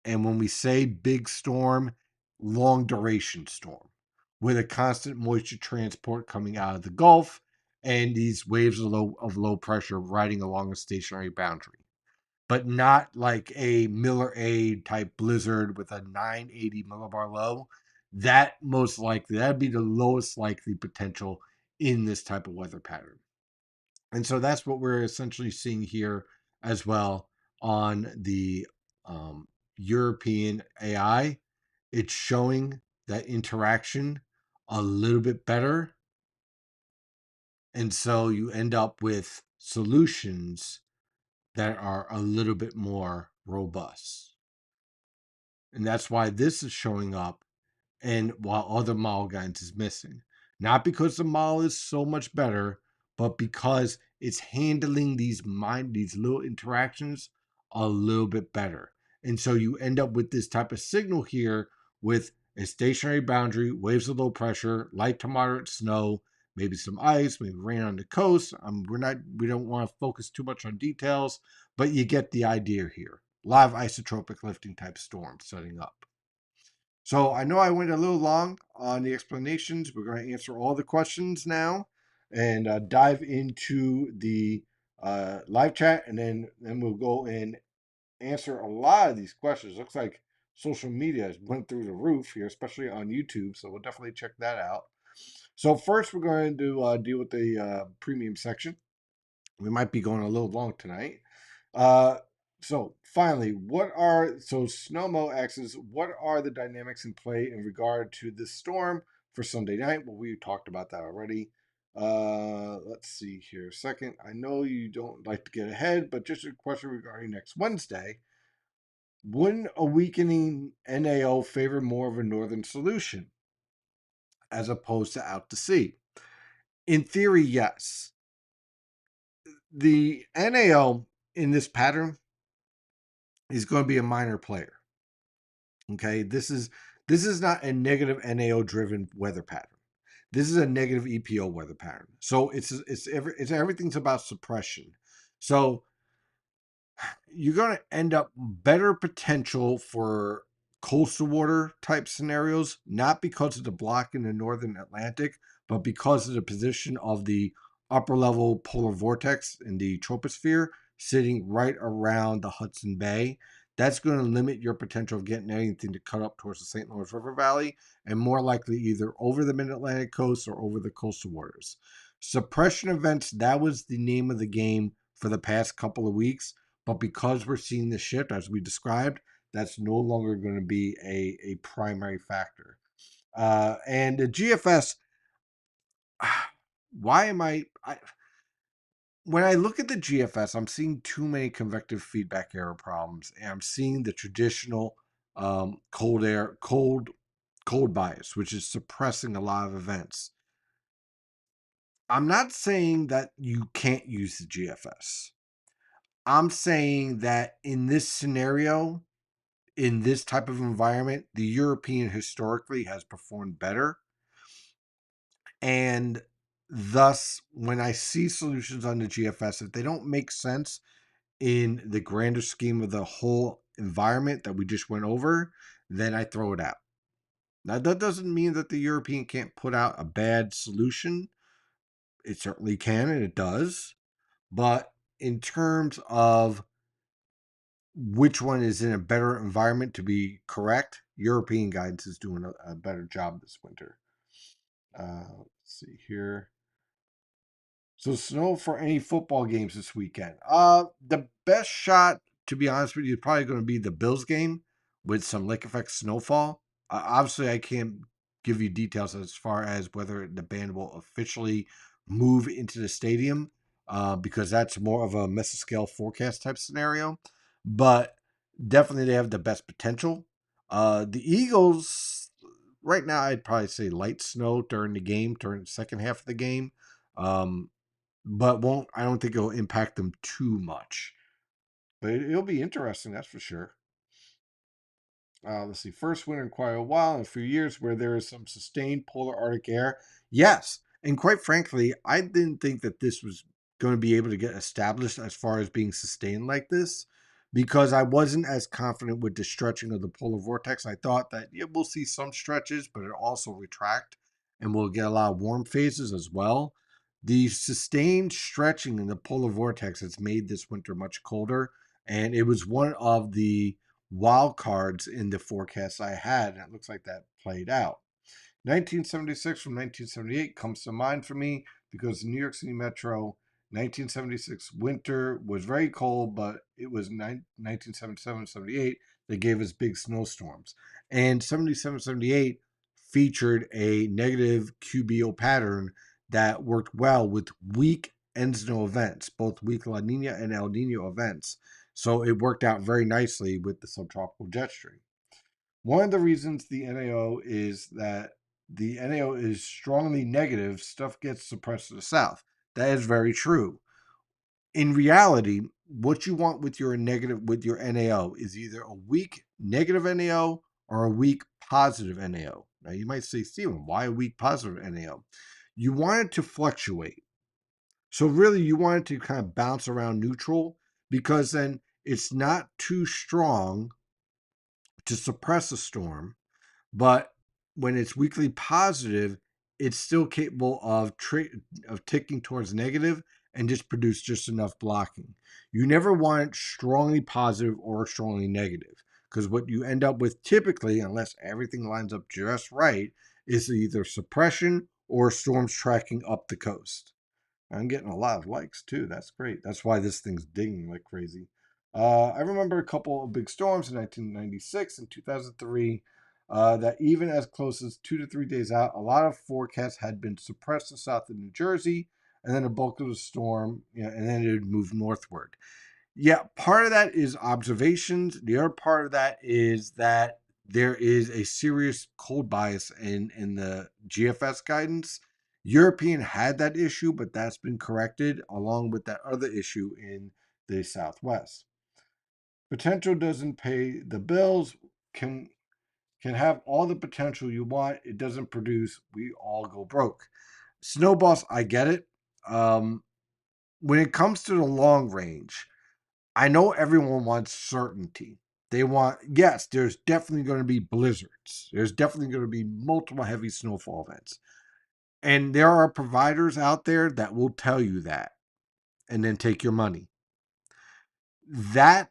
[SPEAKER 1] And when we say big storm, long duration storm with a constant moisture transport coming out of the Gulf and these waves of low pressure riding along a stationary boundary. But not like a Miller A type blizzard with a 980 millibar low. That most likely, that'd be the lowest likely potential in this type of weather pattern. And so that's what we're essentially seeing here as well on the European AI. It's showing that interaction a little bit better. And so you end up with solutions that are a little bit more robust. And that's why this is showing up and while other model guides is missing. Not because the model is so much better, but because it's handling these little interactions a little bit better. And so you end up with this type of signal here with a stationary boundary, waves of low pressure, light to moderate snow, maybe some ice, maybe rain on the coast. We don't want to focus too much on details, but you get the idea here. A lot of isotropic lifting type storms setting up. So I know I went a little long on the explanations. We're going to answer all the questions now and dive into the live chat, and then we'll go and answer a lot of these questions. Looks like social media has went through the roof here, especially on YouTube. So we'll definitely check that out. So first, we're going to deal with the premium section. We might be going a little long tonight. Uh, so finally, Snowmo asks, what are the dynamics in play in regard to this storm for Sunday night? Well, we talked about that already. Let's see here. Second, I know you don't like to get ahead, but just a question regarding next Wednesday. Wouldn't a weakening NAO favor more of a northern solution as opposed to out to sea? In theory, yes. The NAO in this pattern is going to be a minor player. Okay, this is not a negative NAO driven weather pattern. This is a negative EPO weather pattern. So it's everything's about suppression. So you're going to end up better potential for coastal water type scenarios, not because of the block in the northern Atlantic, but because of the position of the upper level polar vortex in the troposphere sitting right around the Hudson Bay. That's going to limit your potential of getting anything to cut up towards the St. Lawrence River Valley and more likely either over the mid-Atlantic coast or over the coastal waters. Suppression events, that was the name of the game for the past couple of weeks. But because we're seeing the shift, as we described, that's no longer going to be a primary factor. And the GFS, why am when I look at the GFS, I'm seeing too many convective feedback error problems, and I'm seeing the traditional cold bias, which is suppressing a lot of events. I'm not saying that you can't use the GFS. I'm saying that in this scenario, in this type of environment, the European historically has performed better. And thus, when I see solutions on the GFS, if they don't make sense in the grander scheme of the whole environment that we just went over, then I throw it out. Now, that doesn't mean that the European can't put out a bad solution. It certainly can, and it does. But in terms of which one is in a better environment to be correct, European guidance is doing a better job this winter. Let's see here. So snow for any football games this weekend. The best shot, to be honest with you, is probably going to be the Bills game with some lake effect snowfall. Obviously, I can't give you details as far as whether the band will officially move into the stadium, because that's more of a mesoscale forecast type scenario. But definitely they have the best potential. The Eagles, right now, I'd probably say light snow during the game, during the second half of the game. Um, but won't I don't think it'll impact them too much. But it'll be interesting, that's for sure. Let's see. First winter in quite a while, in a few years, where there is some sustained polar Arctic air. Yes, and quite frankly, I didn't think that this was going to be able to get established as far as being sustained like this, because I wasn't as confident with the stretching of the polar vortex. I thought that, yeah, we'll see some stretches, but it'll also retract, and we'll get a lot of warm phases as well. The sustained stretching in the polar vortex has made this winter much colder, and it was one of the wild cards in the forecast I had, and it looks like that played out. 1976 from 1978 comes to mind for me because the New York City Metro 1976 winter was very cold, but it was 1977 78 that gave us big snowstorms. And 77 78 featured a negative QBO pattern that worked well with weak ENSNO events, both weak La Nina and El Nino events. So it worked out very nicely with the subtropical jet stream. One of the reasons the NAO is that the NAO is strongly negative, stuff gets suppressed to the south. That is very true. In reality, what you want with your NAO is either a weak negative NAO or a weak positive NAO. Now you might say, Steven, why a weak positive NAO? You want it to fluctuate. So really you want it to kind of bounce around neutral, because then it's not too strong to suppress a storm, but when it's weakly positive, it's still capable of ticking towards negative and just produce just enough blocking. You never want it strongly positive or strongly negative, because what you end up with typically, unless everything lines up just right, is either suppression or storms tracking up the coast. I'm getting a lot of likes too. That's great. That's why this thing's dinging like crazy. I remember a couple of big storms in 1996 and 2003, that even as close as 2 to 3 days out, a lot of forecasts had been suppressed to south of New Jersey, and then a bulk of the storm, and then it would move northward. Yeah, part of that is observations. The other part of that is that there is a serious cold bias in the GFS guidance. European had that issue, but that's been corrected along with that other issue in the Southwest. Potential doesn't pay the bills. Can have all the potential you want. It doesn't produce. We all go broke. Snowballs, I get it. Um, when it comes to the long range, I know everyone wants certainty. They want, yes, there's definitely going to be blizzards. There's definitely going to be multiple heavy snowfall events. And there are providers out there that will tell you that and then take your money. That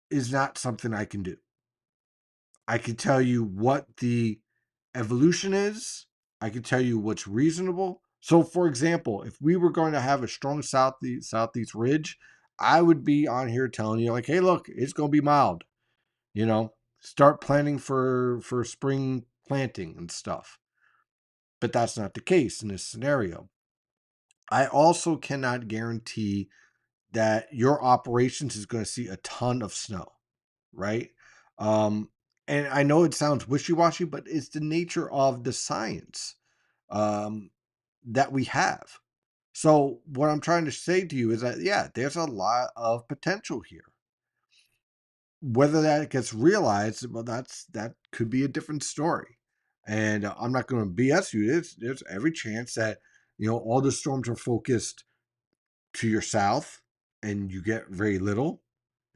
[SPEAKER 1] is not something I can do. I can tell you what the evolution is. I can tell you what's reasonable. So, for example, if we were going to have a strong southeast ridge, I would be on here telling you like, hey, look, it's going to be mild. Start planning for spring planting and stuff. But that's not the case in this scenario. I also cannot guarantee that your operations is going to see a ton of snow, right? Um, and I know it sounds wishy-washy, but it's the nature of the science, um, that we have. So what I'm trying to say to you is that, yeah, there's a lot of potential here. Whether that gets realized, well, that could be a different story. And I'm not going to BS you. There's every chance that all the storms are focused to your south, and you get very little.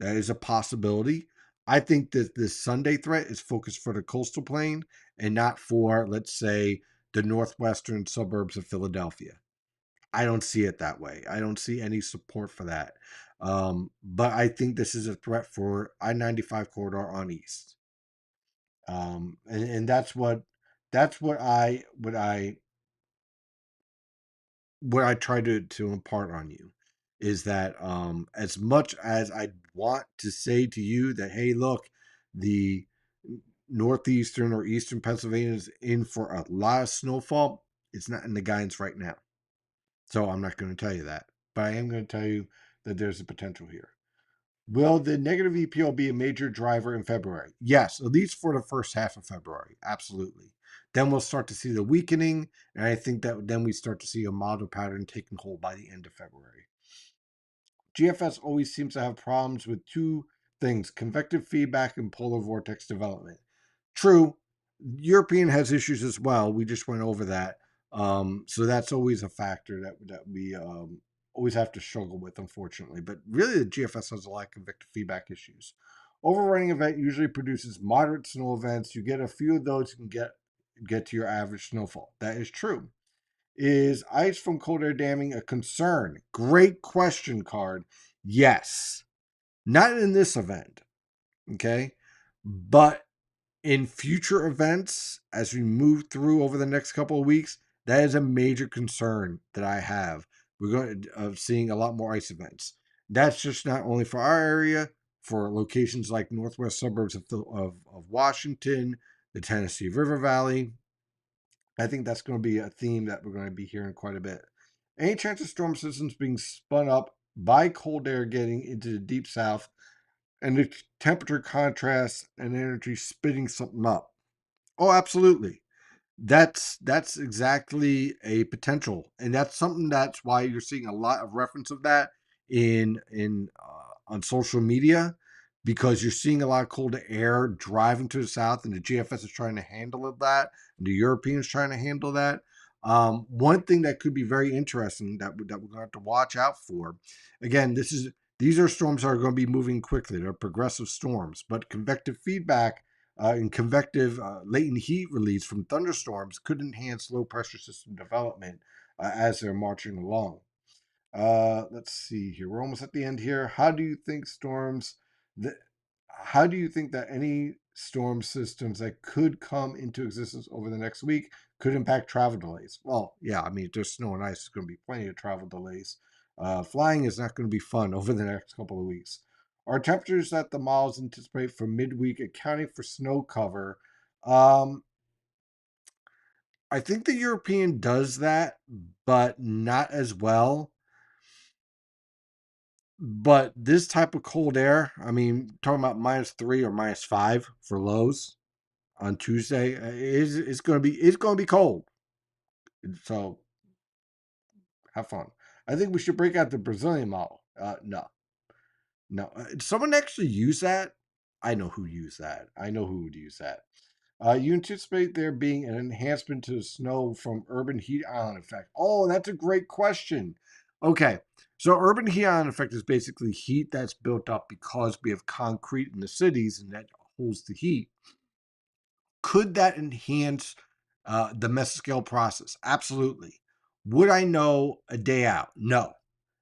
[SPEAKER 1] That is a possibility. I think that this Sunday threat is focused for the coastal plain and not for, let's say, the northwestern suburbs of Philadelphia. I don't see it that way. I don't see any support for that. But I think this is a threat for I-95 corridor on east. And that's what I try to impart on you, is that, as much as I want to say to you that, hey, look, the northeastern or eastern Pennsylvania is in for a lot of snowfall. It's not in the guidance right now. So I'm not going to tell you that. But I am going to tell you that there's a potential here. Will the negative EPO be a major driver in February? Yes, at least for the first half of February. Absolutely. Then we'll start to see the weakening. And I think that then we start to see a milder pattern taking hold by the end of February. GFS always seems to have problems with two things: convective feedback and polar vortex development. True, European has issues as well. We just went over that. So that's always a factor that we always have to struggle with, unfortunately. But really, the GFS has a lot of convective feedback issues. Overrunning event usually produces moderate snow events. You get a few of those, you can get to your average snowfall. That is true. Is ice from cold air damming a concern? Great question, Card. Yes. Not in this event, okay? But in future events, as we move through over the next couple of weeks, that is a major concern that I have. We're going to seeing a lot more ice events. That's just not only for our area, for locations like northwest suburbs of Washington, the Tennessee River Valley. I think that's going to be a theme that we're going to be hearing quite a bit. Any chance of storm systems being spun up by cold air getting into the deep south and the temperature contrast and energy spitting something up? Oh, absolutely. That's exactly a potential, and that's something that's why you're seeing a lot of reference of that in on social media, because you're seeing a lot of cold air driving to the south, and the GFS is trying to handle that, and the Europeans trying to handle that. One thing that could be very interesting that we're going to have to watch out for, again, these are storms that are going to be moving quickly. They're progressive storms, but convective feedback and convective latent heat release from thunderstorms could enhance low pressure system development as they're marching along. Let's see here. We're almost at the end here. That, how do you think that any storm systems that could come into existence over the next week could impact travel delays? Well, yeah, I mean, if there's snow and ice, there's going to be plenty of travel delays. Flying is not going to be fun over the next couple of weeks. Are temperatures that the models anticipate for midweek accounting for snow cover? Um, I think the European does that, but not as well. But this type of cold air, I mean, talking about -3 or -5 for lows on Tuesday, is going to be cold. So have fun. I think we should break out the Brazilian model. No, no. Did someone actually use that? I know who used that. I know who would use that. You anticipate there being an enhancement to the snow from urban heat island effect? Oh, that's a great question. Okay, so urban heat island effect is basically heat that's built up because we have concrete in the cities and that holds the heat. Could that enhance the mesoscale process? Absolutely. Would I know a day out? No.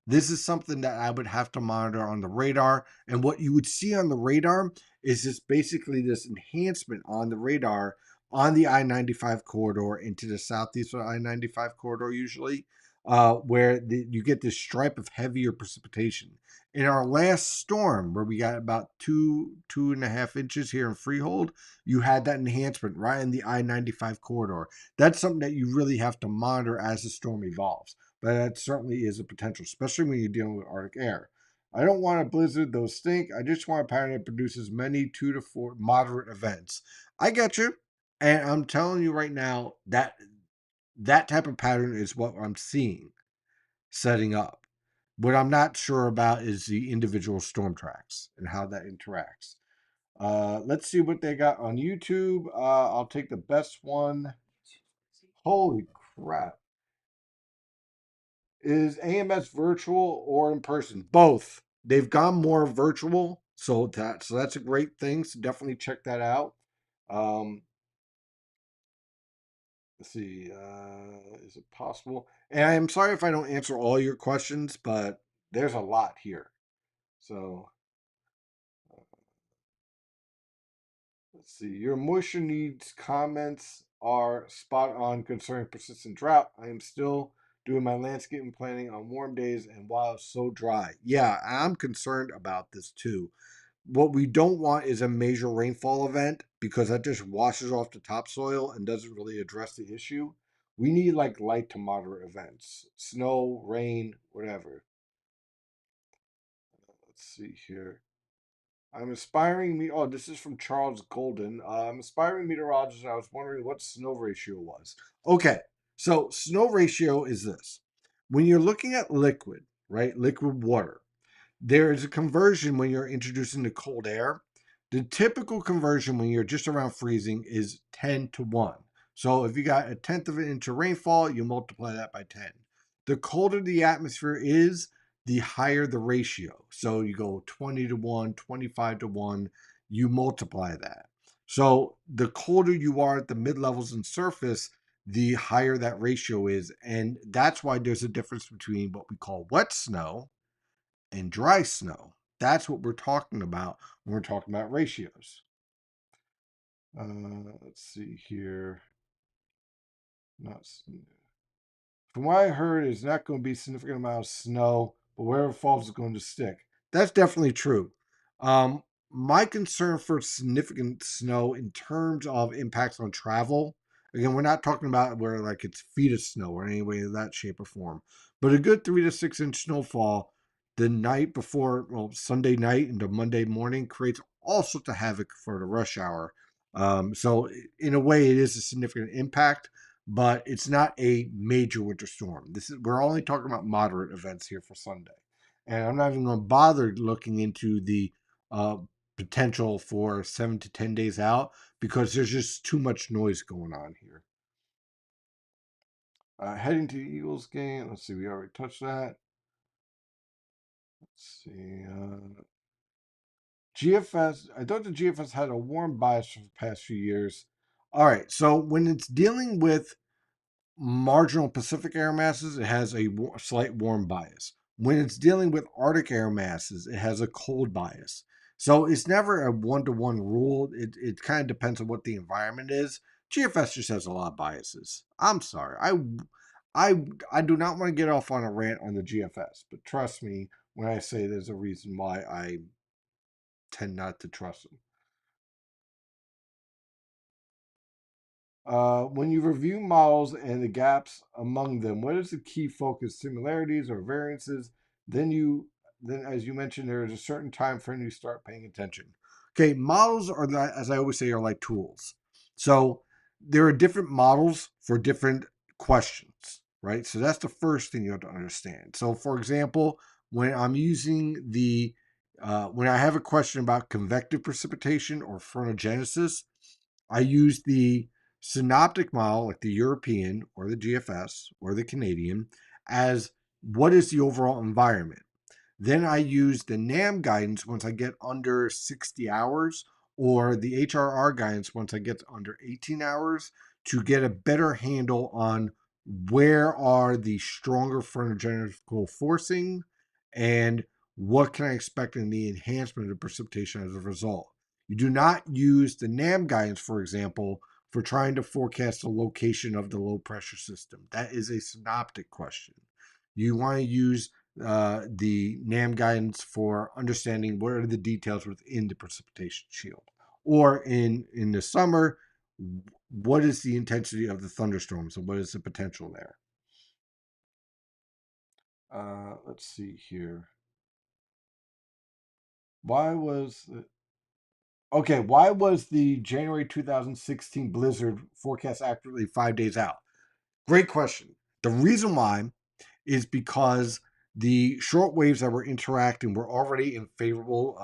[SPEAKER 1] This is something that I would have to monitor on the radar. And what you would see on the radar is just basically this enhancement on the radar on the I-95 corridor into the southeast of I-95 corridor, usually, where you get this stripe of heavier precipitation. In our last storm, where we got about 2.5 inches here in Freehold, you had that enhancement right in the I-95 corridor. That's something that you really have to monitor as the storm evolves. But that certainly is a potential, especially when you're dealing with Arctic air. I don't want a blizzard, those stink. I just want a pattern that produces many 2 to 4 moderate events. I get you. And I'm telling you right now that that type of pattern is what I'm seeing setting up. What I'm not sure about is the individual storm tracks and how that interacts. Let's see what they got on YouTube. I'll take the best one. Holy crap. Is AMS virtual or in person? Both. They've gone more virtual, so that's a great thing. So definitely check that out. Um, let's see. Is it possible? And I am sorry if I don't answer all your questions, but there's a lot here. So let's see. Your moisture needs comments are spot on concerning persistent drought. I am still doing my landscaping planning on warm days and while it's so dry. Yeah, I'm concerned about this too. What we don't want is a major rainfall event because that just washes off the topsoil and doesn't really address the issue. We need like light to moderate events, snow, rain, whatever. Let's see here. I'm aspiring me. Oh, this is from Charles Golden. I'm aspiring meteorologist. And I was wondering what snow ratio was. Okay, so snow ratio is this: when you're looking at liquid, right, liquid water, there is a conversion when you're introducing the cold air. The typical conversion when you're just around freezing is 10 to 1. So if you got a tenth of an inch of rainfall, you multiply that by 10. The colder the atmosphere is, the higher the ratio. So you go 20 to 1, 25 to 1, you multiply that. So the colder you are at the mid levels and surface, the higher that ratio is. And that's why there's a difference between what we call wet snow and dry snow. That's what we're talking about when we're talking about ratios. Let's see here. Not From what I heard, it's not going to be a significant amount of snow, but wherever it falls is going to stick. That's definitely true. Um, my concern for significant snow in terms of impacts on travel, again, we're not talking about where like it's feet of snow or any way of that shape or form, but a good 3 to 6 inch snowfall the night before, well, Sunday night into Monday morning creates all sorts of havoc for the rush hour. So in a way, it is a significant impact, but it's not a major winter storm. We're only talking about moderate events here for Sunday, and I'm not even going to bother looking into the uh, potential for 7 to 10 days out because there's just too much noise going on here. Heading to the Eagles game. Let's see, we already touched that. Let's see. GFS. I thought the GFS had a warm bias for the past few years. All right, so when it's dealing with marginal Pacific air masses, it has a slight warm bias. When it's dealing with Arctic air masses, it has a cold bias. So it's never a one-to-one rule. It kind of depends on what the environment is. GFS just has a lot of biases. I'm sorry. I do not want to get off on a rant on the GFS, but trust me when I say there's a reason why I tend not to trust them. When you review models and the gaps among them, what is the key focus? Similarities or variances? Then as you mentioned, there is a certain time frame you start paying attention. Okay, models are as I always say, are like tools. So there are different models for different questions, right? So that's the first thing you have to understand. So for example, when I'm using when I have a question about convective precipitation or frontogenesis, I use the synoptic model, like the European or the GFS or the Canadian, as what is the overall environment. Then I use the NAM guidance once I get under 60 hours or the HRR guidance once I get under 18 hours to get a better handle on where are the stronger frontogenetical forcing and what can I expect in the enhancement of precipitation as a result. You do not use the NAM guidance, for example, for trying to forecast the location of the low pressure system. That is a synoptic question. You want to use the NAM guidance for understanding what are the details within the precipitation shield. Or in the summer, what is the intensity of the thunderstorms and what is the potential there? Let's see here. Why was Okay, why was the January 2016 blizzard forecast accurately 5 days out? Great question. The reason why is because the short waves that were interacting were already in favorable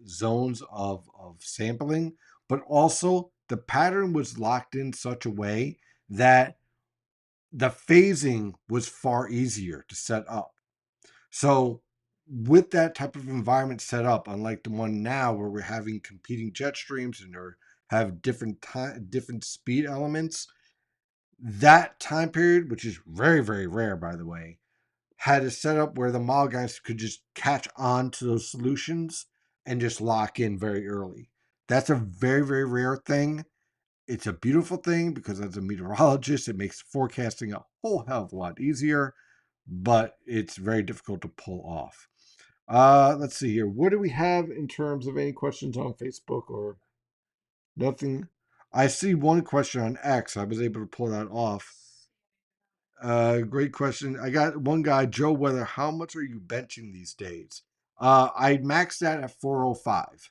[SPEAKER 1] zones of sampling, but also the pattern was locked in such a way that the phasing was far easier to set up. So with that type of environment set up, unlike the one now where we're having competing jet streams and or have different speed elements, that time period, which is very, very rare, by the way, had a setup where the model guys could just catch on to those solutions and just lock in very early. That's a very, very rare thing. It's a beautiful thing because as a meteorologist, it makes forecasting a whole hell of a lot easier, but it's very difficult to pull off. Let's see here. What do we have in terms of any questions on Facebook or nothing? I see one question on X. I was able to pull that off. Great question. I got one guy, Joe Weather. How much are you benching these days? I maxed that at 405.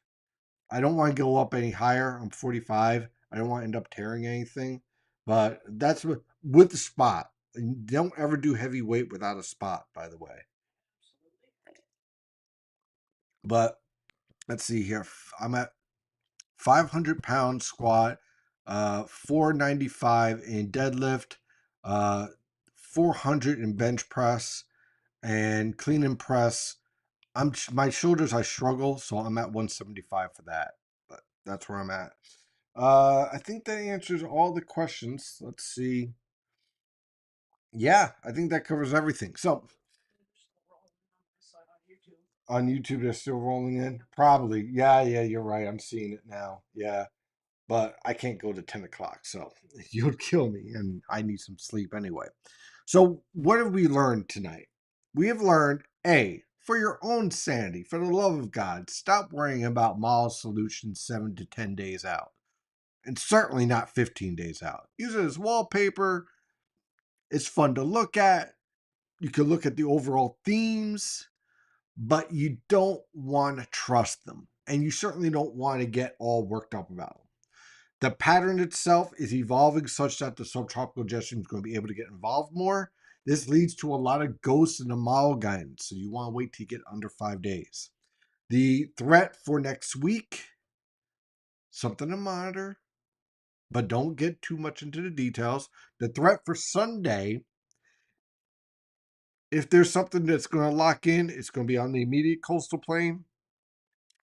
[SPEAKER 1] I don't want to go up any higher. I'm 45. I don't want to end up tearing anything. But that's with the spot. And don't ever do heavy weight without a spot, by the way. But let's see here. I'm at 500-pound squat, 495 in deadlift, 400 in bench press, and clean and press. My shoulders I struggle, so I'm at 175 for that. But that's where I'm at. I think that answers all the questions. Let's see. Yeah, I think that covers everything. So on YouTube, they're still rolling in. Probably. Yeah, you're right. I'm seeing it now. Yeah. But I can't go to 10 o'clock, so you'd kill me, and I need some sleep anyway. So, what have we learned tonight? We have learned A, for your own sanity, for the love of God, stop worrying about model solutions 7 to 10 days out, and certainly not 15 days out. Use it as wallpaper. It's fun to look at. You can look at the overall themes, but you don't want to trust them, and you certainly don't want to get all worked up about them. The pattern itself is evolving such that the subtropical jet stream is going to be able to get involved more. This leads to a lot of ghosts in the model guidance, so you want to wait till you get under 5 days. The threat for next week, something to monitor, but don't get too much into the details. The threat for Sunday, if there's something that's going to lock in, it's going to be on the immediate coastal plain,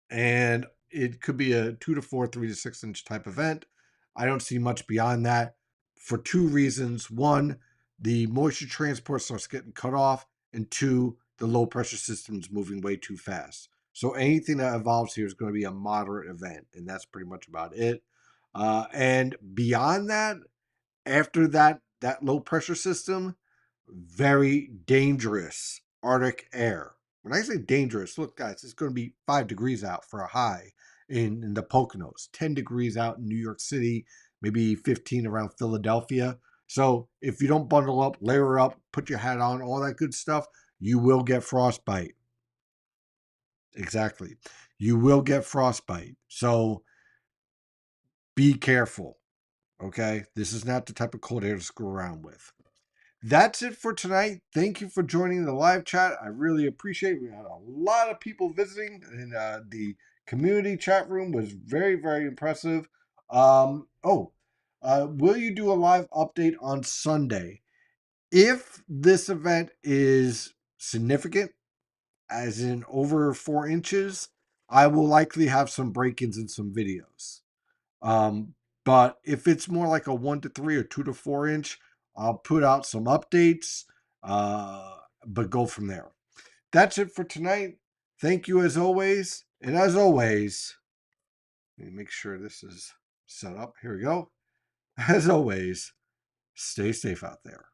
[SPEAKER 1] and it could be a 2 to 4, 3 to 6 inch type event. I don't see much beyond that for two reasons. One, the moisture transport starts getting cut off, and two, the low pressure system is moving way too fast. So anything that evolves here is going to be a moderate event, and that's pretty much about it. And beyond that, after that low pressure system, very dangerous Arctic air. When I say dangerous, look, guys, it's going to be 5 degrees out for a high in the Poconos, 10 degrees out in New York City, maybe 15 around Philadelphia. So if you don't bundle up, layer up, put your hat on, all that good stuff, you will get frostbite. Exactly. You will get frostbite. So be careful. Okay. This is not the type of cold air to screw around with. That's it for tonight. Thank you for joining the live chat. I really appreciate it. We had a lot of people visiting, and the community chat room was very, very impressive. Will you do a live update on Sunday? If this event is significant, as in over 4 inches, I will likely have some break-ins and some videos. But if it's more like a 1 to 3 or 2 to 4 inch, I'll put out some updates, but go from there. That's it for tonight. Thank you as always. And as always, let me make sure this is set up. Here we go. As always, stay safe out there.